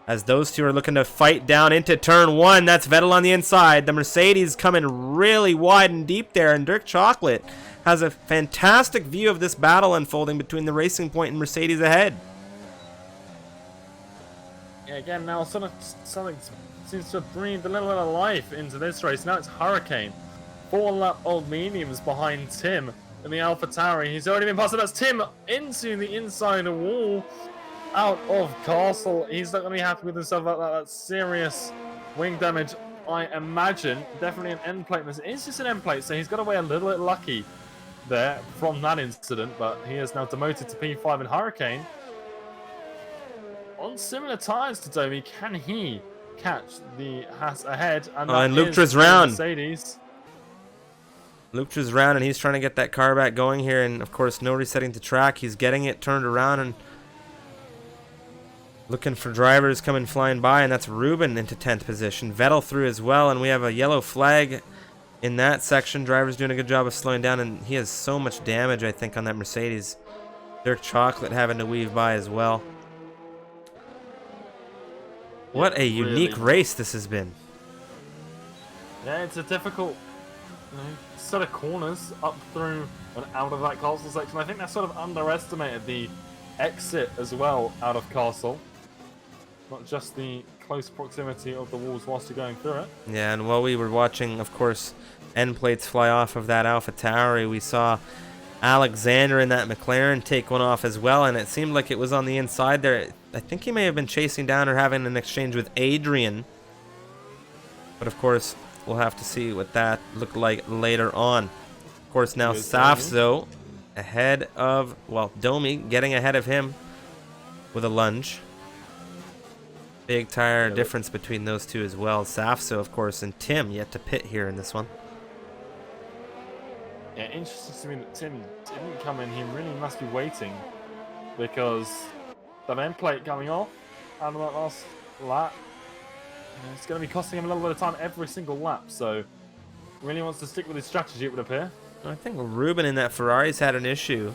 as those two are looking to fight down into turn 1. That's Vettel on the inside. The Mercedes coming really wide and deep there, and Dirk Chocolate has a fantastic view of this battle unfolding between the Racing Point and Mercedes ahead. Yeah, again, now something seems to have breathed a little bit of life into this race. Now it's Hurricane. 4-lap old mediums behind Tim in the AlphaTauri. He's already been passed. That's Tim into the inside wall out of Castle. He's not going to be happy with himself about that. That's serious wing damage, I imagine. Definitely an end plate. This is just an end plate, so he's got away a little bit lucky there from that incident, but he is now demoted to P5 in Hurricane. On similar tyres to Domi, can he catch the Haas ahead? And Luke's round. Mercedes. Luke's round, and he's trying to get that car back going here, and of course no resetting to track. He's getting it turned around and looking for drivers coming flying by, and that's Ruben into 10th position. Vettel through as well, and we have a yellow flag in that section. Driver's doing a good job of slowing down, and he has so much damage, I think, on that Mercedes. Dirk Chocolate having to weave by as well. What a unique race this has been. Yeah, it's a difficult set of corners up through and out of that Castle section. I think they sort of underestimated the exit as well out of Castle. Not just the close proximity of the walls whilst you're going through it. Yeah, and while we were watching, of course, end plates fly off of that AlphaTauri, we saw Alexander in that McLaren take one off as well, and it seemed like it was on the inside there. I think he may have been chasing down or having an exchange with Adrian. But of course, we'll have to see what that looked like later on. Of course, now Safso ahead of, well, Domi getting ahead of him with a lunge. Big tire Yeah, difference between those two as well. Safso, of course, and Tim yet to pit here in this one. Yeah, interesting to me that Tim didn't come in. He really must be waiting because the end plate coming off out of that last lap, it's going to be costing him a little bit of time every single lap. So really wants to stick with his strategy, it would appear. I think Ruben in that Ferrari's had an issue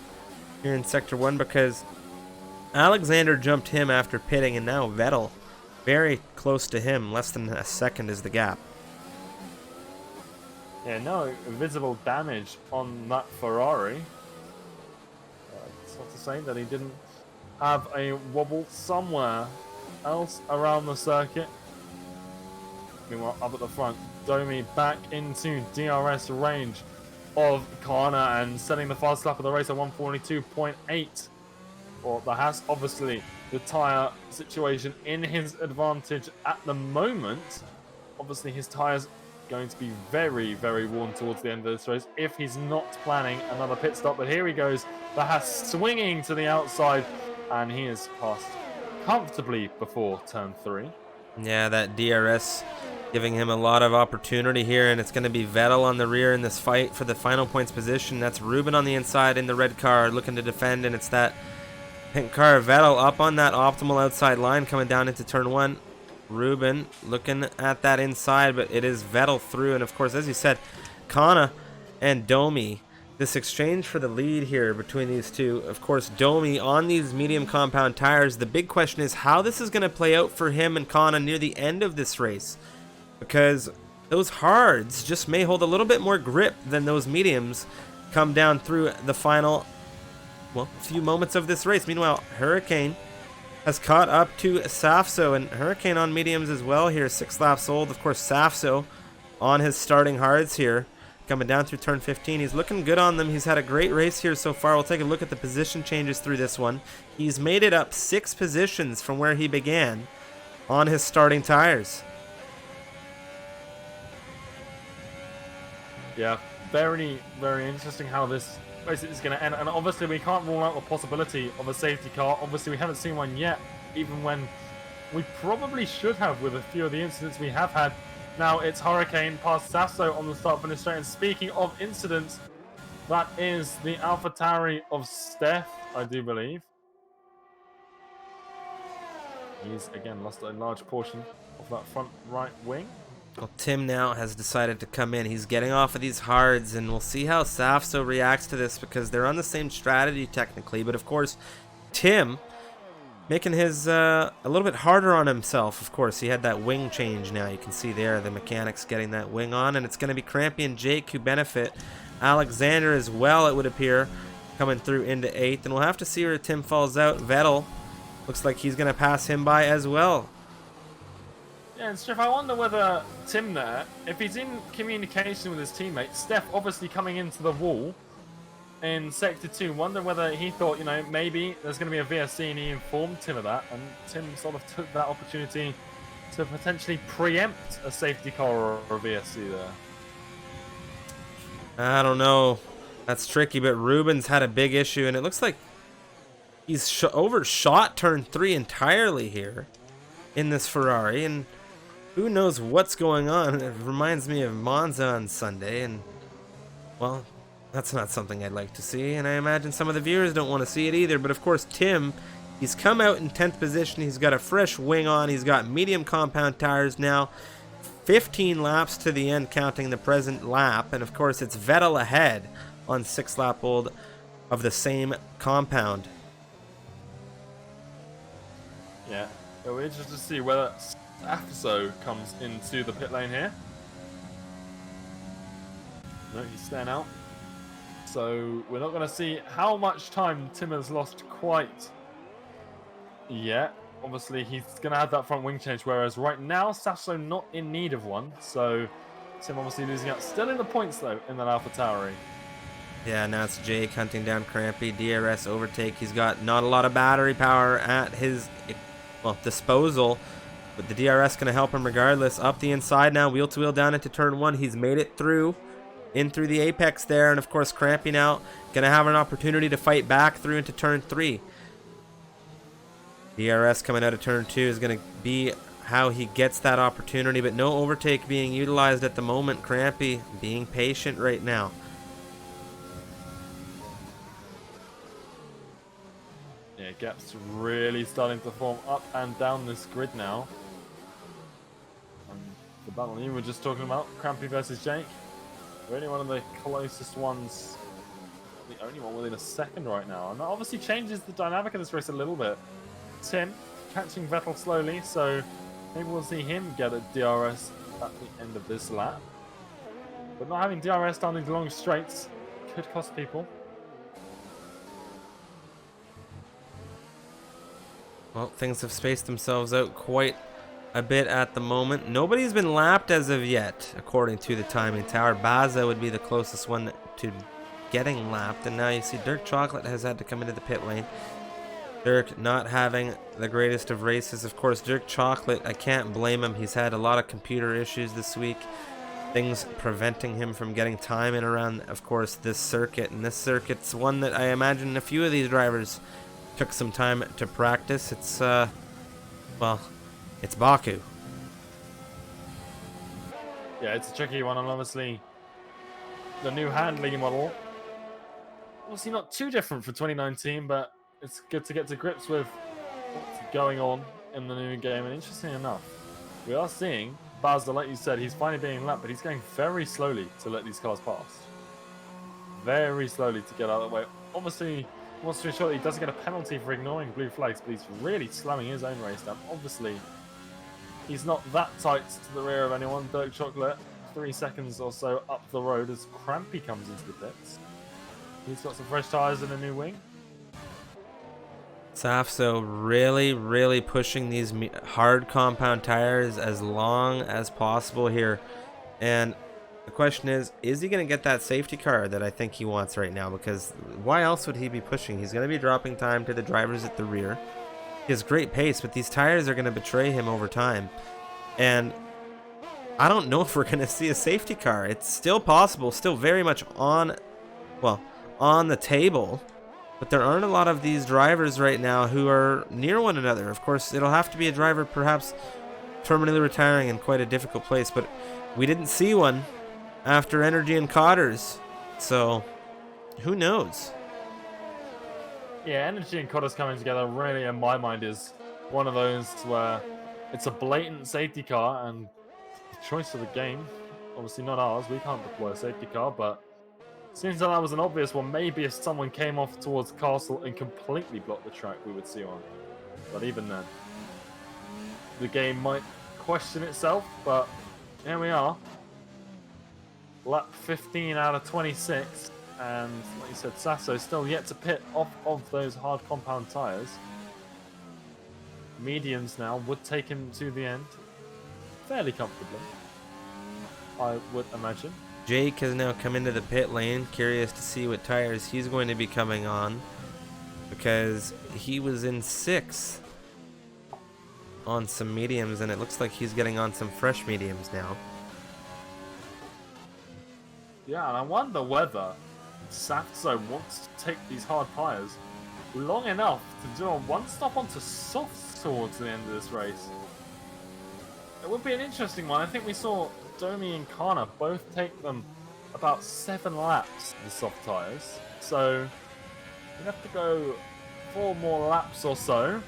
here in Sector 1 because Alexander jumped him after pitting, and now Vettel very close to him. Less than a second is the gap. Yeah, no visible damage on that Ferrari. It's not to say that he didn't have a wobble somewhere else around the circuit. Meanwhile, up at the front, Domi back into DRS range of Kana and setting the fast lap of the race at 142.8. Well, the Haas, obviously, the tyre situation in his advantage at the moment. Obviously, his tyres going to be very, very worn towards the end of this race if he's not planning another pit stop. But here he goes, the Haas swinging to the outside, and he is passed comfortably before turn 3. Yeah, that DRS giving him a lot of opportunity here, and it's going to be Vettel on the rear in this fight for the final points position. That's Ruben on the inside in the red car looking to defend, and it's that pink car. Vettel up on that optimal outside line coming down into turn 1. Ruben looking at that inside, but it is Vettel through, and of course, as you said, Kana and Domi, this exchange for the lead here between these two. Of course, Domi on these medium compound tires. The big question is how this is going to play out for him and Kana near the end of this race, because those hards just may hold a little bit more grip than those mediums come down through the final, well, few moments of this race. Meanwhile, Hurricane has caught up to Safso, and Hurricane on mediums as well here, 6 laps old. Of course, Safso on his starting hards here, coming down through turn 15. He's looking good on them. He's had a great race here so far. We'll take a look at the position changes through this one. He's made it up 6 positions from where he began on his starting tires. Yeah, very, very interesting how this race is going to end. And obviously, we can't rule out the possibility of a safety car. Obviously, we haven't seen one yet, even when we probably should have with a few of the incidents we have had. Now it's Hurricane past Sasso on the start-finish straight. And speaking of incidents, that is the AlphaTauri of Steph, I do believe. He's, again, lost a large portion of that front right wing. Well, Tim now has decided to come in. He's getting off of these hards, and we'll see how Safso reacts to this because they're on the same strategy technically. But of course, Tim making his a little bit harder on himself. Of course, he had that wing change now. You can see there the mechanics getting that wing on, and it's going to be Crampy and Jake who benefit. Alexander as well, it would appear, coming through into 8th, and we'll have to see where Tim falls out. Vettel looks like he's going to pass him by as well. Yeah, and Steph, I wonder whether Tim there, if he's in communication with his teammates, Steph obviously coming into the wall in Sector 2, wonder whether he thought, you know, maybe there's going to be a VSC and he informed Tim of that, and Tim sort of took that opportunity to potentially preempt a safety car or a VSC there. I don't know. That's tricky, but Ruben's had a big issue, and it looks like he's overshot turn 3 entirely here in this Ferrari, and who knows what's going on. It reminds me of Monza on Sunday, and, well, that's not something I'd like to see, and I imagine some of the viewers don't want to see it either. But of course, Tim, he's come out in 10th position. He's got a fresh wing on. He's got medium compound tires now. 15 laps to the end, counting the present lap, and of course, it's Vettel ahead on 6 lap old of the same compound. Yeah, it'll be interesting to see whether Afso comes into the pit lane here. No, he's staying out. So we're not going to see how much time Tim has lost quite yet. Obviously, he's going to have that front wing change, whereas right now, Sasso not in need of one. So Tim obviously losing out. Still in the points, though, in that AlphaTauri. Yeah, now it's Jake hunting down Crampy. DRS overtake. He's got not a lot of battery power at his disposal, but the DRS going to help him regardless. Up the inside now, wheel to wheel down into turn 1. He's made it through, in through the apex there, and of course Crampy now going to have an opportunity to fight back through into turn 3. DRS coming out of turn 2 is going to be how he gets that opportunity, but no overtake being utilized at the moment. Crampy being patient right now. Yeah, gaps really starting to form up and down this grid now. And the battle you were just talking about, Crampy versus Jake, really one of the closest ones, the only one within a second right now. And that obviously changes the dynamic of this race a little bit. Tim catching Vettel slowly, so maybe we'll see him get a DRS at the end of this lap. But not having DRS down these long straights could cost people. Well, things have spaced themselves out quite a bit at the moment. Nobody's been lapped as of yet, according to the timing tower. Baza would be the closest one to getting lapped, and now you see Dirk Chocolate has had to come into the pit lane. Dirk not having the greatest of races. Of course, Dirk Chocolate, I can't blame him. He's had a lot of computer issues this week. Things preventing him from getting time in around, of course, this circuit. And this circuit's one that I imagine a few of these drivers took some time to practice. It's, well, it's Baku. Yeah, it's a tricky one, and obviously the new handling model, obviously not too different for 2019, but it's good to get to grips with what's going on in the new game. And interesting enough, we are seeing Bazda, like you said, he's finally being lapped, but he's going very slowly to let these cars pass. Very slowly to get out of the way. Obviously, he wants to ensure that he doesn't get a penalty for ignoring blue flags, but he's really slowing his own race down. Obviously, he's not that tight to the rear of anyone. Dirk Chocolate, 3 seconds or so up the road as Crampy comes into the pits. He's got some fresh tyres and a new wing. Safso really pushing these hard compound tires as long as possible here. And the question is he going to get that safety car that I think he wants right now? Because why else would he be pushing? He's going to be dropping time to the drivers at the rear. He has great pace, but these tires are going to betray him over time. And I don't know if we're going to see a safety car. It's still possible, still very much on the table. But there aren't a lot of these drivers right now who are near one another. Of course, it'll have to be a driver perhaps terminally retiring in quite a difficult place. But we didn't see one after Energy and Cotters. So, who knows? Yeah, Energy and Cotters coming together really, in my mind, is one of those where it's a blatant safety car and the choice of the game. Obviously not ours. We can't deploy a safety car, but seems like that was an obvious one. Maybe if someone came off towards Castle and completely blocked the track, we would see one. But even then, the game might question itself. But here we are. Lap 15 out of 26. And like you said, Sasso still yet to pit off of those hard compound tyres. Mediums now would take him to the end fairly comfortably, I would imagine. Jake has now come into the pit lane. Curious to see what tires he's going to be coming on, because he was in 6th on some mediums, and it looks like he's getting on some fresh mediums now. Yeah, and I wonder whether Safzo wants to take these hard tires long enough to do a one stop onto softs towards the end of this race. It would be an interesting one. I think we saw Domi and Kana both take them about 7 laps, the soft tyres. So we have to go 4 more laps or so.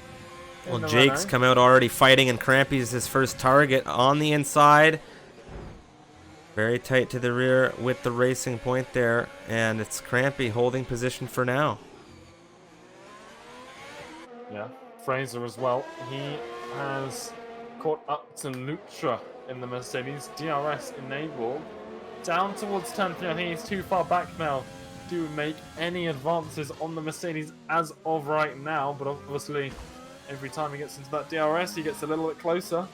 Well, Jake's come out already fighting, and Crampy's his first target on the inside. Very tight to the rear with the racing point there, and it's Crampy holding position for now. Yeah, Fraser as well. He has caught up to Lutra in the Mercedes. DRS enabled. Down towards turn 3. I think he's too far back now to make any advances on the Mercedes as of right now. But obviously, every time he gets into that DRS, he gets a little bit closer.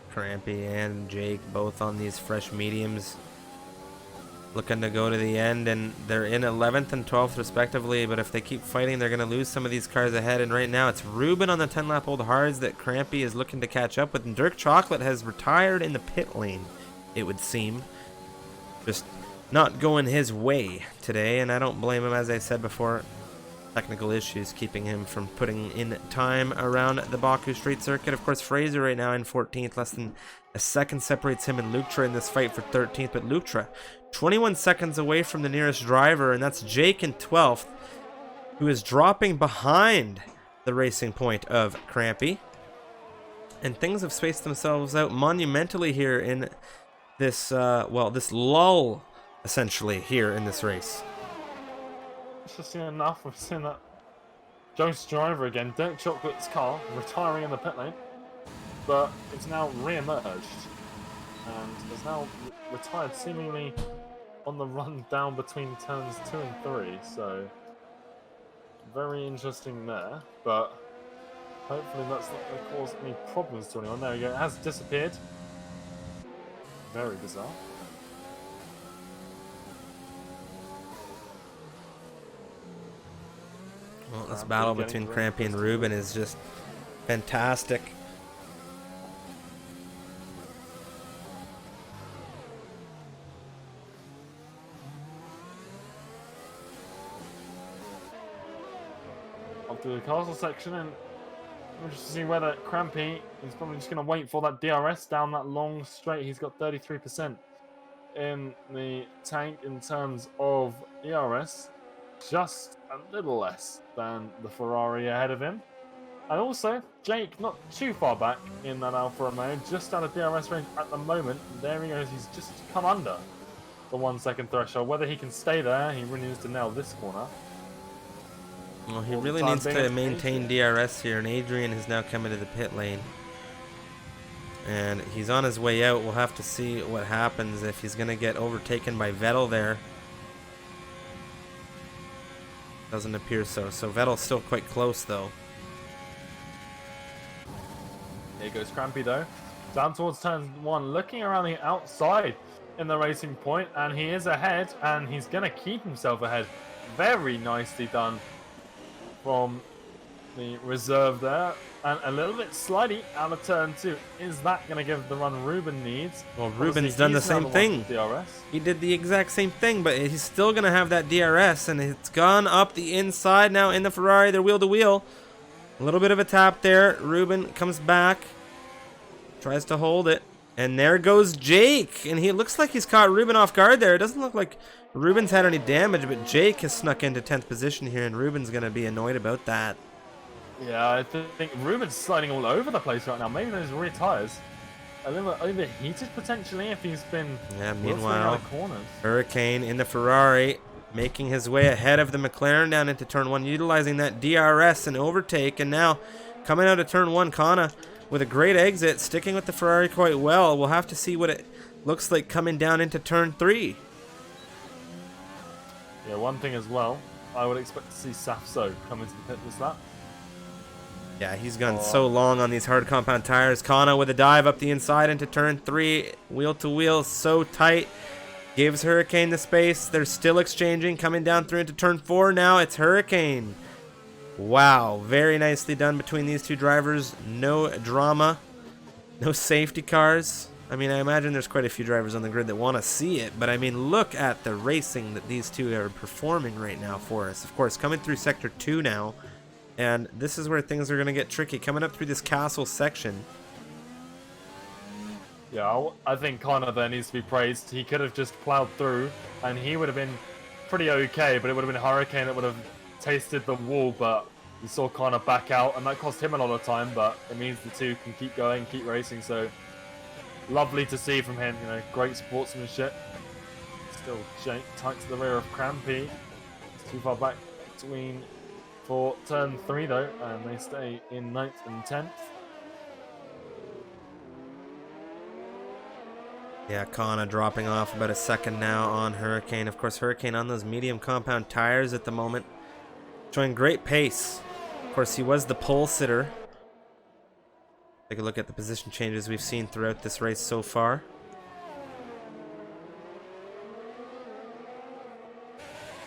Crampy and Jake both on these fresh mediums, looking to go to the end, and they're in 11th and 12th respectively. But if they keep fighting, they're going to lose some of these cars ahead. And right now it's Ruben on the 10-lap-old hards that Crampy is looking to catch up with, and Dirk Chocolate has retired in the pit lane, it would seem. Just not going his way today, and I don't blame him. As I said before, technical issues keeping him from putting in time around the Baku street circuit. Of course, Fraser right now in 14th, less than a second separates him and Lutra in this fight for 13th, but Lutra 21 seconds away from the nearest driver, and that's Jake in 12th, who is dropping behind the racing point of Crampy. And things have spaced themselves out monumentally here in this, well, this lull, essentially, here in this race. It's just seen enough. We've seen that Ghost driver again, Dirt Chocolate's car, retiring in the pit lane. But it's now re-emerged. And is now retired seemingly on the run down between turns 2 and 3. So, very interesting there. But hopefully that's not going to cause any problems to anyone. There we go. It has disappeared. Very bizarre. Well, this battle between Crampy and Ruben is just fantastic. Up to the castle section, and we'll just see whether Crampy is probably just going to wait for that DRS down that long straight. He's got 33% in the tank in terms of ERS. Just a little less than the Ferrari ahead of him. And also, Jake not too far back in that Alfa Romeo, just out of DRS range at the moment. There he goes, he's just come under the 1 second threshold. Whether he can stay there, he really needs to nail this corner. Well, he really needs to maintain DRS here, and Adrian has now come into the pit lane. And he's on his way out. We'll have to see what happens if he's going to get overtaken by Vettel there. Doesn't appear so. So Vettel's still quite close, though. Here goes Crampy, though. Down towards turn 1, looking around the outside in the racing point, and he is ahead, and he's going to keep himself ahead. Very nicely done from the reserve there. And a little bit slidey out of turn 2. Is that going to give the run Ruben needs? Well, Ruben's done the same thing. He did the exact same thing, but he's still going to have that DRS, and it's gone up the inside now in the Ferrari. They're wheel to wheel. A little bit of a tap there. Ruben comes back, tries to hold it, and there goes Jake. And he looks like he's caught Ruben off guard there. It doesn't look like Ruben's had any damage, but Jake has snuck into 10th position here, and Ruben's going to be annoyed about that. Yeah, I think Ruben's sliding all over the place right now. Maybe those rear tires a little bit overheated potentially if he's been. Yeah, meanwhile, Hurricane in the Ferrari making his way ahead of the McLaren down into turn 1, utilizing that DRS and overtake. And now coming out of turn 1, Kana with a great exit, sticking with the Ferrari quite well. We'll have to see what it looks like coming down into turn 3. Yeah, one thing as well, I would expect to see Safso come into the pit this lap. Yeah, he's gone so long on these hard compound tires. Kana with a dive up the inside into turn 3. Wheel to wheel, so tight. Gives Hurricane the space. They're still exchanging, coming down through into turn 4. Now it's Hurricane. Wow, very nicely done between these two drivers. No drama. No safety cars. I mean, I imagine there's quite a few drivers on the grid that want to see it. But, I mean, look at the racing that these two are performing right now for us. Of course, coming through Sector 2 now. And this is where things are going to get tricky. Coming up through this castle section. Yeah, I think Connor there needs to be praised. He could have just plowed through, and he would have been pretty okay, but it would have been Hurricane that would have tasted the wall, but you saw Connor back out, and that cost him a lot of time, but it means the two can keep going, keep racing, so lovely to see from him, you know, great sportsmanship. Still Jake tight to the rear of Crampy. It's too far back between for turn 3 though, and they stay in 9th and 10th. Yeah, Kana dropping off about a second now on Hurricane. Of course, Hurricane on those medium compound tires at the moment, showing great pace. Of course, he was the pole sitter. Take a look at the position changes we've seen throughout this race so far.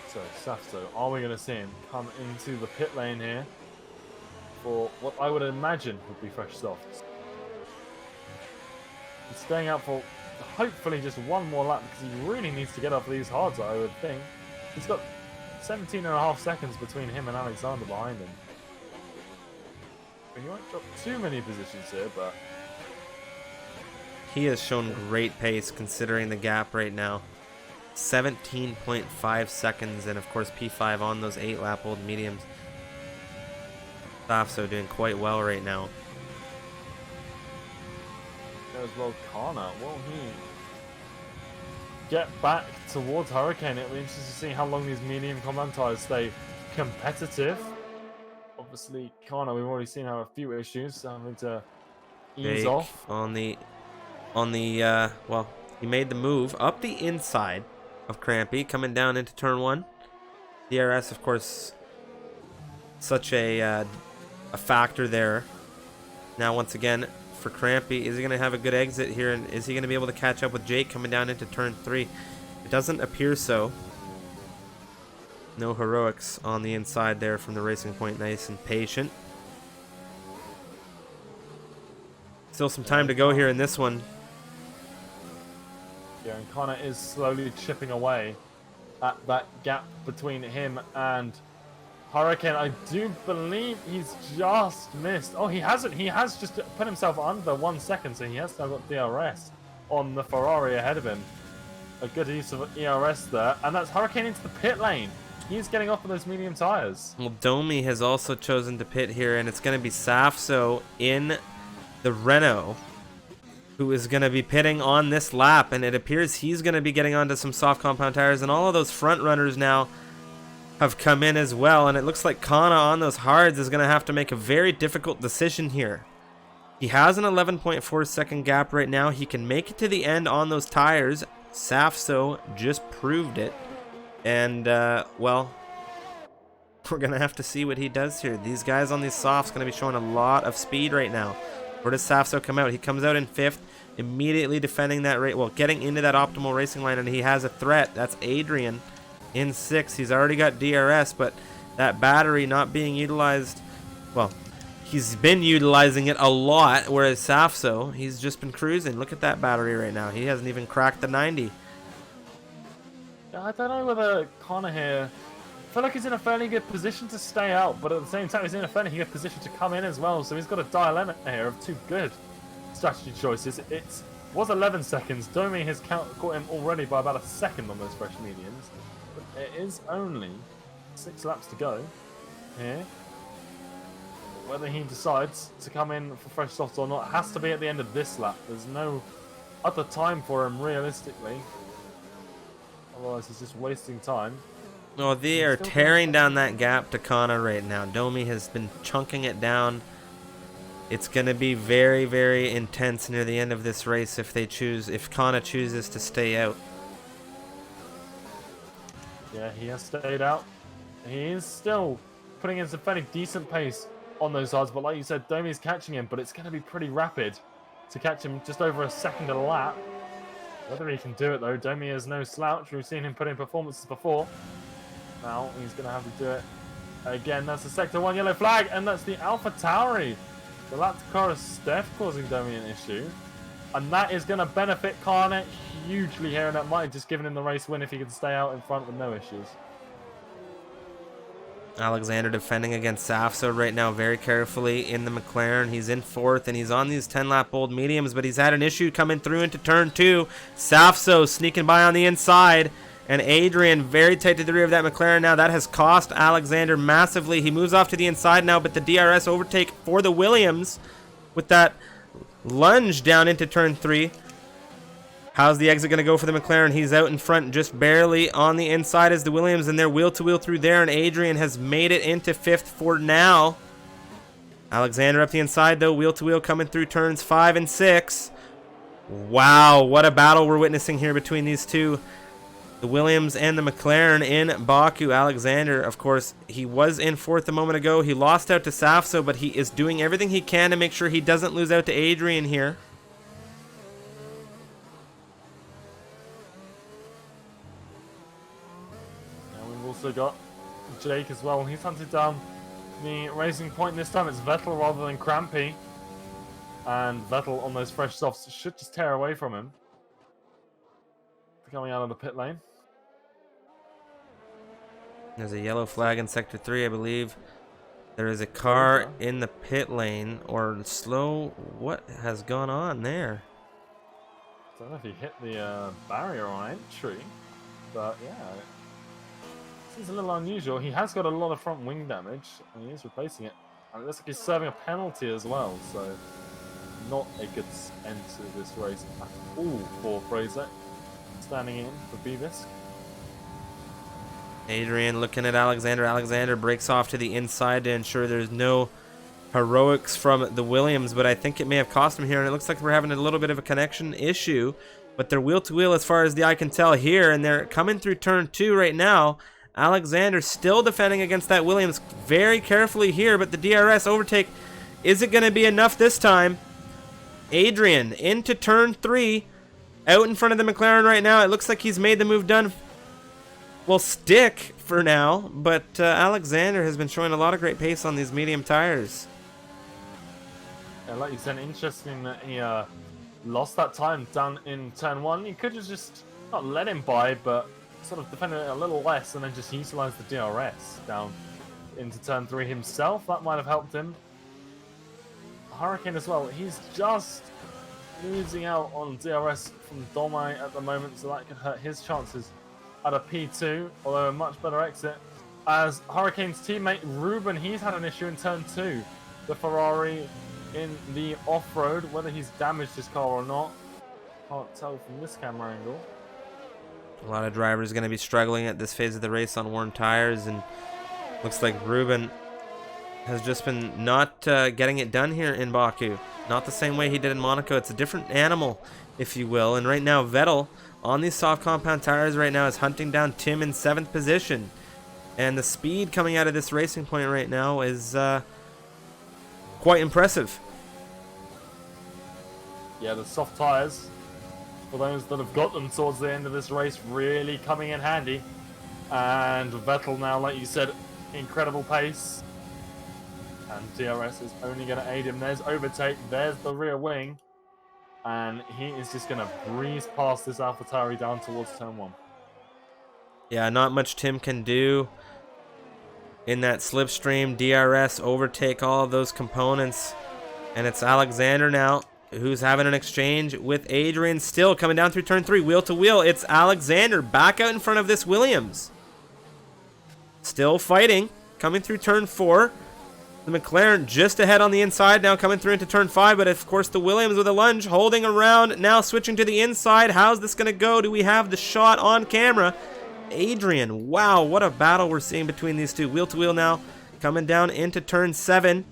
So, Safso, are we going to see him come into the pit lane here for what I would imagine would be fresh softs? He's staying out for hopefully just one more lap because he really needs to get off these hards, I would think. He's got 17.5 seconds between him and Alexander behind him. He won't drop too many positions here, but he has shown great pace considering the gap right now. 17.5 seconds, and of course P5 on those 8-lap-old mediums. Safso doing quite well right now. As well, Kana, will he get back towards Hurricane? It'll be interesting to see how long these medium compound tires stay competitive. Obviously, Kana, we've already seen have a few issues, having to ease off. On the well, he made the move up the inside of Crampy, coming down into turn 1. DRS, of course, such a factor there. Now, once again, for Crampy, is he going to have a good exit here, and is he going to be able to catch up with Jake coming down into turn 3? It doesn't appear so. No heroics on the inside there from the Racing Point, nice and patient. Still some time to go here in this one. Yeah, and Connor is slowly chipping away at that gap between him and Hurricane. I do believe he's just missed. Oh, he hasn't. He has just put himself under 1 second, so he has now got DRS on the Ferrari ahead of him. A good use of ERS there, and that's Hurricane into the pit lane. He's getting off of those medium tires. Well, Domi has also chosen to pit here, and it's going to be Safso in the Renault who is going to be pitting on this lap, and it appears he's going to be getting onto some soft compound tires, and all of those front runners now have come in as well, and it looks like Kana on those hards is going to have to make a very difficult decision here. He has an 11.4 second gap right now. He can make it to the end on those tires. Safso just proved it, and well, we're going to have to see what he does here. These guys on these softs going to be showing a lot of speed right now. Where does Safso come out? He comes out in 5th, immediately defending that rate, well, getting into that optimal racing line, and he has a threat. That's Adrian in 6th. He's already got DRS, but that battery not being utilized, well, he's been utilizing it a lot, whereas Safso, he's just been cruising. Look at that battery right now. He hasn't even cracked the 90. I don't know whether Connor here, I feel like he's in a fairly good position to stay out, but at the same time he's in a fairly good position to come in as well, so he's got a dilemma here of two good strategy choices. It was 11 seconds. Domi has caught him already by about a second on those fresh mediums, but it is only 6 laps to go here. Whether he decides to come in for fresh softs or not has to be at the end of this lap. There's no other time for him realistically. Otherwise he's just wasting time. Oh, they are tearing down that gap to Kana right now. Domi has been chunking it down. It's going to be very, very intense near the end of this race if Kana chooses to stay out. Yeah, he has stayed out. He is still putting in some fairly decent pace on those hards, but like you said, Domi's catching him, but it's going to be pretty rapid to catch him just over a second a lap. Whether he can do it though, Domi is no slouch. We've seen him put in performances before. Now he's going to have to do it again. That's the Sector 1 yellow flag, and that's the Alpha Tauri. The lap to Cara Steph causing Domi an issue. And that is going to benefit Kana hugely here, and that might have just given him the race win if he could stay out in front with no issues. Alexander defending against Safso right now very carefully in the McLaren. He's in 4th, and he's on these 10-lap-old mediums, but he's had an issue coming through into turn 2. Safso sneaking by on the inside, and Adrian very tight to the rear of that McLaren now. That has cost Alexander massively. He moves off to the inside now, but the DRS overtake for the Williams with that lunge down into turn 3. How's the exit going to go for the McLaren? He's out in front just barely. On the inside is the Williams, and they're wheel-to-wheel through there, and Adrian has made it into 5th for now. Alexander up the inside, though, wheel-to-wheel coming through turns 5 and 6. Wow, what a battle we're witnessing here between these two. The Williams and the McLaren in Baku. Alexander, of course, he was in 4th a moment ago. He lost out to Safso, but he is doing everything he can to make sure he doesn't lose out to Adrian here. Also got Jake as well. He's hunted down the Racing Point. This time it's Vettel rather than Crampy, and Vettel on those fresh softs should just tear away from him. coming out of the pit lane. There's a yellow flag in Sector 3, I believe. There is a car in the pit lane, or slow. What has gone on there? I don't know if he hit the barrier on entry, but yeah, this is a little unusual. He has got a lot of front wing damage, and he is replacing it. And it looks like he's serving a penalty as well, so not a good end to this race at all for Fraser. Standing in for Beavis. Adrian looking at Alexander. Alexander breaks off to the inside to ensure there's no heroics from the Williams, but I think it may have cost him here, and it looks like we're having a little bit of a connection issue, but they're wheel to wheel as far as the eye can tell here, and they're coming through turn 2 right now. Alexander still defending against that Williams very carefully here, but the DRS overtake, is it going to be enough this time? Adrian into turn 3, out in front of the McLaren right now. It looks like he's made the move done. Well, stick for now, but Alexander has been showing a lot of great pace on these medium tires. Yeah, like you said, interesting that he lost that time down in turn 1. He could have just not let him by, but sort of defended it a little less and then just utilized the DRS down into turn 3 himself. That might have helped him. Hurricane as well, he's just losing out on DRS from Dome at the moment, so that could hurt his chances at a P2, although a much better exit. As Hurricane's teammate Ruben, he's had an issue in turn 2. The Ferrari in the off-road, whether he's damaged his car or not, can't tell from this camera angle. A lot of drivers going to be struggling at this phase of the race on worn tires, and looks like Ruben has just been not getting it done here in Baku. Not the same way he did in Monaco. It's a different animal, if you will. And right now, Vettel on these soft compound tires right now is hunting down Tim in 7th position. And the speed coming out of this racing point right now is quite impressive. Yeah, the soft tires, for those that have got them towards the end of this race, really coming in handy. And Vettel now, like you said, incredible pace. And DRS is only going to aid him. There's overtake, there's the rear wing. And he is just going to breeze past this AlphaTauri down towards turn 1. Yeah, not much Tim can do in that slipstream. DRS, overtake, all of those components. And it's Alexander now who's having an exchange with Adrian, still coming down through turn 3, wheel to wheel. It's Alexander back out in front of this Williams. Still fighting, coming through turn 4. The McLaren just ahead on the inside, now coming through into turn 5, but of course the Williams with a lunge, holding around, now switching to the inside. How's this going to go? Do we have the shot on camera? Adrian, wow, what a battle we're seeing between these two. Wheel to wheel now, coming down into turn 7.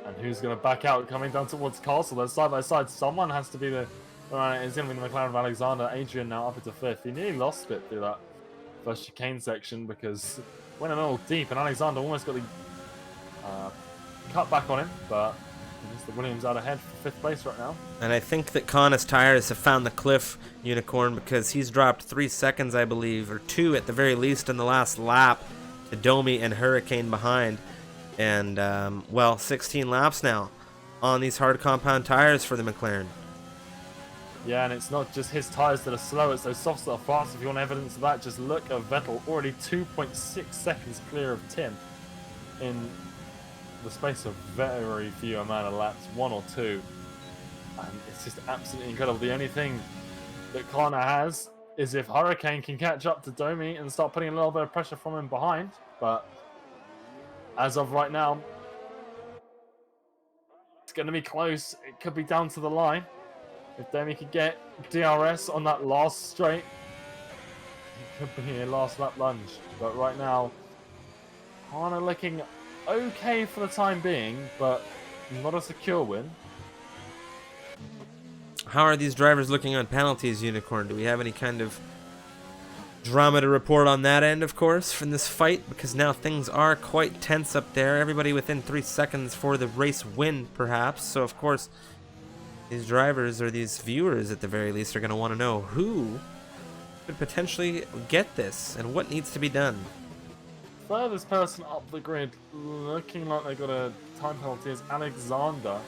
And who's going to back out, coming down towards Castle? They're side by side. Someone has to be the... it's going to be the McLaren of Alexander. Adrian now up into 5th. He nearly lost it through that first chicane section because went a little deep, and Alexander almost got the cut back on him, but the Williams out ahead for 5th place right now. And I think that Khan's tires have found the cliff, Unicorn, because he's dropped 3 seconds, I believe, or 2 at the very least in the last lap to Domi and Hurricane behind. And, well, 16 laps now on these hard compound tires for the McLaren. Yeah, and it's not just his tires that are slow, it's those softs that are fast. If you want evidence of that, just look at Vettel, already 2.6 seconds clear of Tim in the space of very few amount of laps, 1 or 2. And it's just absolutely incredible. The only thing that Kana has is if Hurricane can catch up to Domi and start putting a little bit of pressure from him behind. But as of right now, it's going to be close. It could be down to the line. If Domi could get DRS on that last straight, it could be a last lap lunge. But right now, Kana looking okay for the time being, but not a secure win. How are these drivers looking on penalties, Unicorn? Do we have any kind of drama to report on that end, of course, from this fight? Because now things are quite tense up there. Everybody within 3 seconds for the race win, perhaps. So, of course, these drivers, or these viewers at the very least, are going to want to know who could potentially get this and what needs to be done. Furthest person up the grid looking like they got a time penalty is Alexander.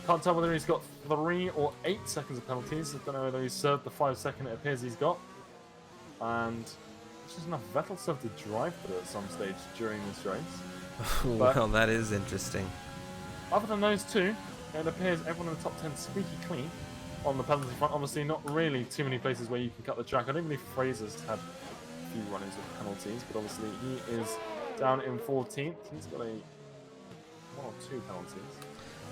Can't tell whether he's got 3 or 8 seconds of penalties. I don't know whether he's served the 5-second it appears he's got. And it's just enough Vettel stuff to drive through at some stage during this race. Well, that is interesting. Other than those two, it appears everyone in the top 10 squeaky clean on the penalty front. Obviously, not really too many places where you can cut the track. I don't believe Fraser's had a few run-ins with penalties, but obviously he is down in 14th. He's got 1 or 2 penalties.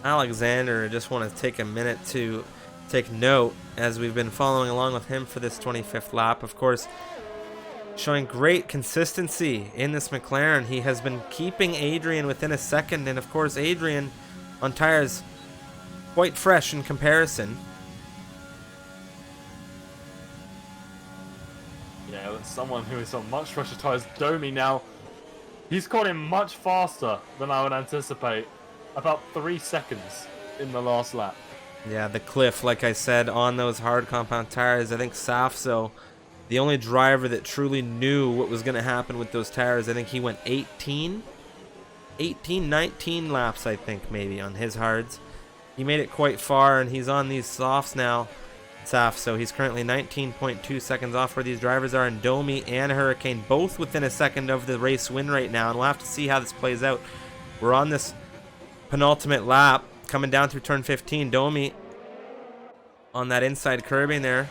Alexander, I just want to take a minute to take note as we've been following along with him for this 25th lap. Of course, showing great consistency in this McLaren. He has been keeping Adrian within a second, and of course Adrian on tires quite fresh in comparison. Yeah, that's someone who is on much fresher tires. Domi now, he's caught him much faster than I would anticipate. About 3 seconds in the last lap. Yeah, the cliff, like I said, on those hard compound tires. I think Safso, the only driver that truly knew what was going to happen with those tires, I think he went 19 laps, I think, maybe, on his hards. He made it quite far, and he's on these softs now, Safso. He's currently 19.2 seconds off where these drivers are, and Domi and Hurricane both within a second of the race win right now, and we'll have to see how this plays out. We're on this penultimate lap, coming down through turn 15. Domi on that inside curbing there.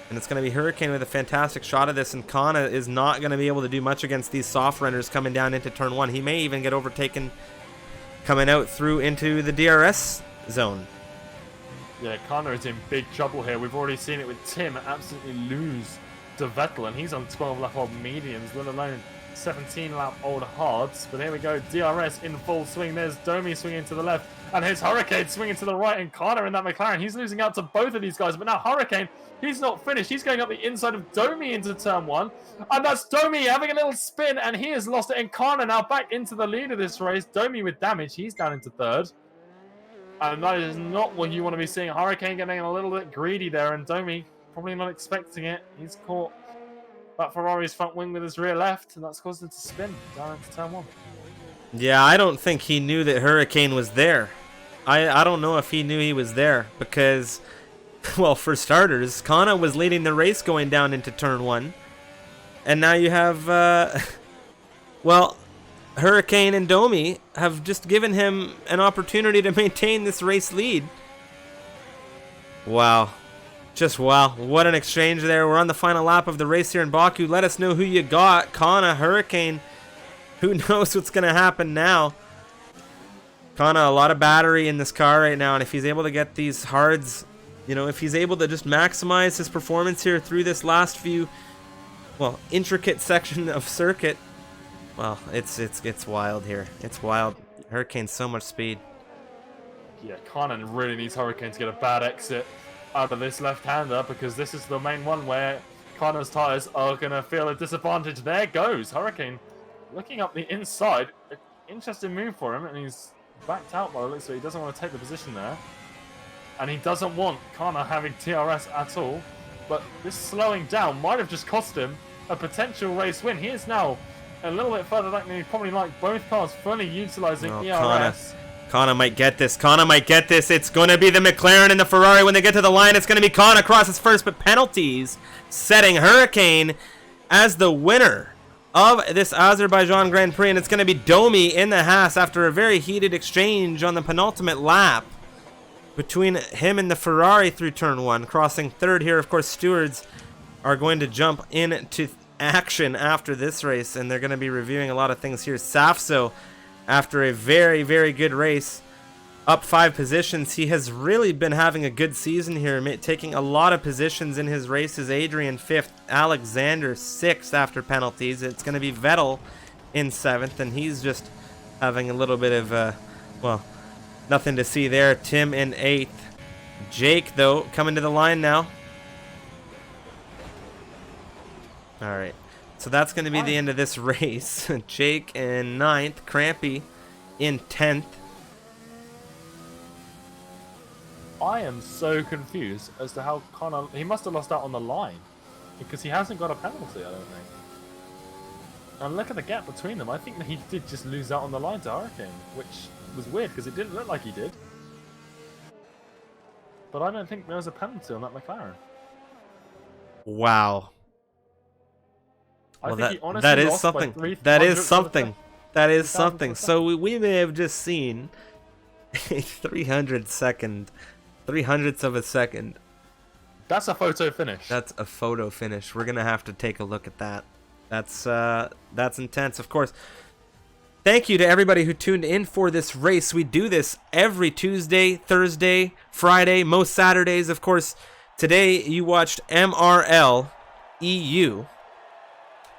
And it's going to be Hurricane with a fantastic shot of this. And Kana is not going to be able to do much against these soft runners coming down into turn 1. He may even get overtaken coming out through into the DRS zone. Yeah, Kana is in big trouble here. We've already seen it with Tim absolutely lose to Vettel. And he's on 12-lap-old mediums, let alone 17-lap-old hards. But here we go, DRS in full swing. There's Domi swinging to the left, and his Hurricane swinging to the right, and Kana in that McLaren. He's losing out to both of these guys, but now Hurricane, he's not finished. He's going up the inside of Domi into turn 1, and that's Domi having a little spin, and he has lost it, and Kana now back into the lead of this race. Domi with damage, he's down into 3rd. And that is not what you want to be seeing. Hurricane getting a little bit greedy there, and Domi probably not expecting it. He's caught that Ferrari's front wing with his rear left, and that's caused him to spin down into turn 1. Yeah, I don't think he knew that Hurricane was there. I don't know if he knew he was there because, well, for starters, Kana was leading the race going down into turn 1. And now you have, well, Hurricane and Domi have just given him an opportunity to maintain this race lead. Wow. Just wow, what an exchange there. We're on the final lap of the race here in Baku. Let us know who you got. Kana, Hurricane. Who knows what's going to happen now? Kana, a lot of battery in this car right now, and if he's able to get these hards, you know, if he's able to just maximize his performance here through this last few, well, intricate section of circuit, well, it's wild here. It's wild. Hurricane's so much speed. Yeah, Kana really needs Hurricane to get a bad exit out of this left-hander, because this is the main one where Kana's tires are going to feel a disadvantage. There goes Hurricane looking up the inside. Interesting move for him, and he's backed out by the looks of it. He doesn't want to take the position there, and he doesn't want Kana having TRS at all. But this slowing down might have just cost him a potential race win. He is now a little bit further back than he'd probably like. Both cars fully utilizing ERS. Kana might get this. Kana might get this. It's going to be the McLaren and the Ferrari when they get to the line. It's going to be Kana crosses first, but penalties setting Hurricane as the winner of this Azerbaijan Grand Prix, and it's going to be Domi in the Haas after a very heated exchange on the penultimate lap between him and the Ferrari through turn 1. Crossing 3rd here, of course, stewards are going to jump into action after this race, and they're going to be reviewing a lot of things here. Safso, after a very, very good race, up 5 positions. He has really been having a good season here, taking a lot of positions in his races. Adrian 5th, Alexander 6th after penalties. It's going to be Vettel in 7th, and he's just having a little bit of, well, nothing to see there. Tim in 8th. Jake, though, coming to the line now. All right. So that's going to be the end of this race. Jake in 9th. Crampy in 10th. I am so confused as to how Connor... He must have lost out on the line, because he hasn't got a penalty, I don't think. And look at the gap between them. I think that he did just lose out on the line to Hurricane, which was weird, because it didn't look like he did. but I don't think there was a penalty on that McLaren. Wow. I Well, think he honestly that is lost something. by 3 That is hundredths of a something. That is 3,000th something. of a So we may have just seen a 300th of a second. That's a photo finish. That's a photo finish. We're gonna have to take a look at that. That's intense. Of course. Thank you to everybody who tuned in for this race. We do this every Tuesday, Thursday, Friday, most Saturdays. Of course, today you watched MRL EU.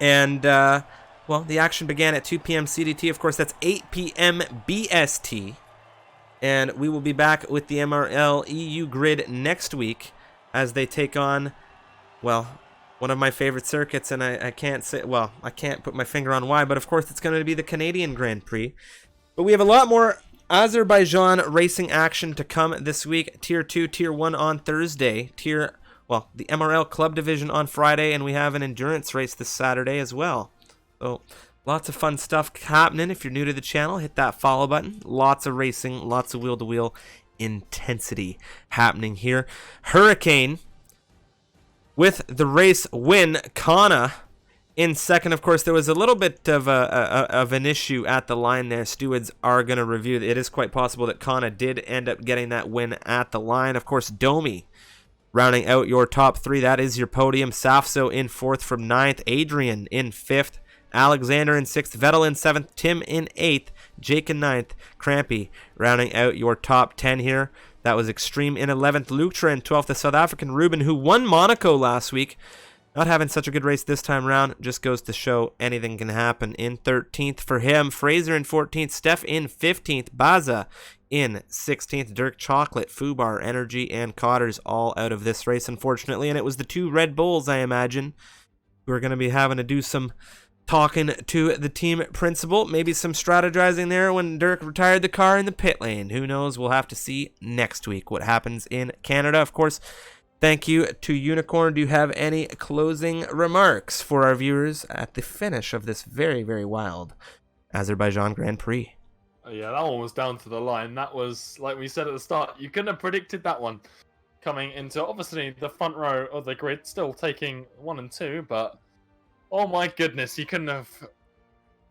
And, well, the action began at 2 p.m. CDT. Of course, that's 8 p.m. BST. And we will be back with the MRL EU grid next week as they take on, well, one of my favorite circuits, and I can't say, well, I can't put my finger on why, but of course it's going to be the Canadian Grand Prix. But we have a lot more Azerbaijan racing action to come this week. Tier 2, Tier 1 on Thursday. The MRL Club division on Friday, and we have an endurance race this Saturday as well. So lots of fun stuff happening. If you're new to the channel, hit that follow button. Lots of racing, lots of wheel-to-wheel intensity happening here. Hurricane with the race win. Kana in second. Of course, there was a little bit of an issue at the line there. Stewards are going to review. It is quite possible that Kana did end up getting that win at the line. Of course, Domi rounding out your top three. That is your podium. Safso in fourth from ninth. Adrian in fifth. Alexander in sixth. Vettel in seventh. Tim in eighth. Jake in ninth. Crampy rounding out your top 10 here. That was Extreme in 11th. Lutra in 12th. The South African Ruben, who won Monaco last week, not having such a good race this time around. Just goes to show anything can happen. In 13th for him. Fraser in 14th. Steph in 15th. Baza in 16th. Dirk Chocolate, Fubar, Energy, and Cotters all out of this race, unfortunately. And it was the two Red Bulls, I imagine, who are going to be having to do some talking to the team principal. Maybe some strategizing there when Dirk retired the car in the pit lane. Who knows? We'll have to see next week what happens in Canada. Of course, thank you to Unicorn. Do you have any closing remarks for our viewers at the finish of this very, very wild Azerbaijan Grand Prix? Yeah, that one was down to the line. That was, like we said at the start, you couldn't have predicted that one coming into, obviously, the front row of the grid, still taking 1 and 2, but oh my goodness, you couldn't have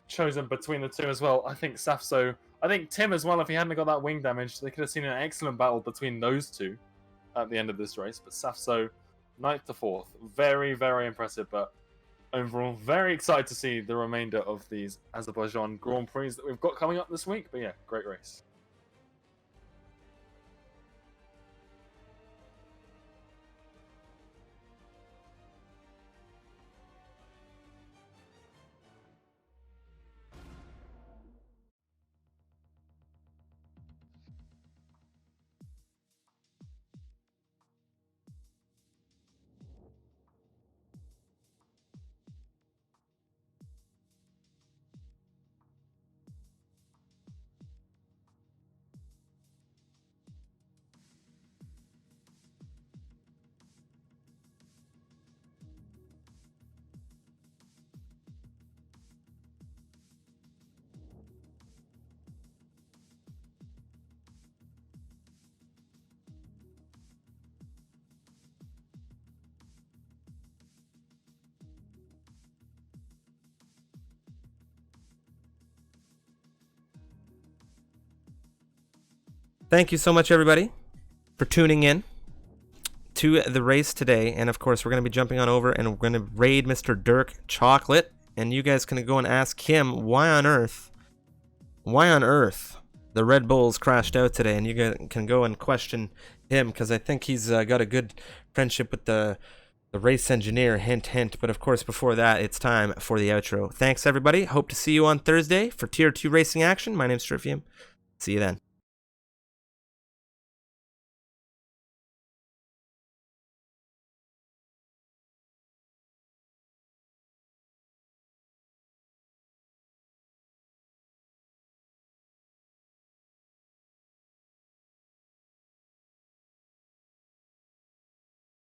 chosen between the two as well. I think Safso, I think Tim as well, if he hadn't got that wing damage, they could have seen an excellent battle between those two at the end of this race. But Safso, 9th to 4th. Very, very impressive, but overall, very excited to see the remainder of these Azerbaijan Grand Prix that we've got coming up this week. But yeah, great race. Thank you so much, everybody, for tuning in to the race today. And of course, we're going to be jumping on over and we're going to raid Mr. Dirk Chocolate. And you guys can go and ask him why on earth the Red Bulls crashed out today. And you guys can go and question him, because I think he's got a good friendship with the race engineer. Hint, hint. But of course, before that, it's time for the outro. Thanks, everybody. Hope to see you on Thursday for Tier 2 racing action. My name's Strifium. See you then.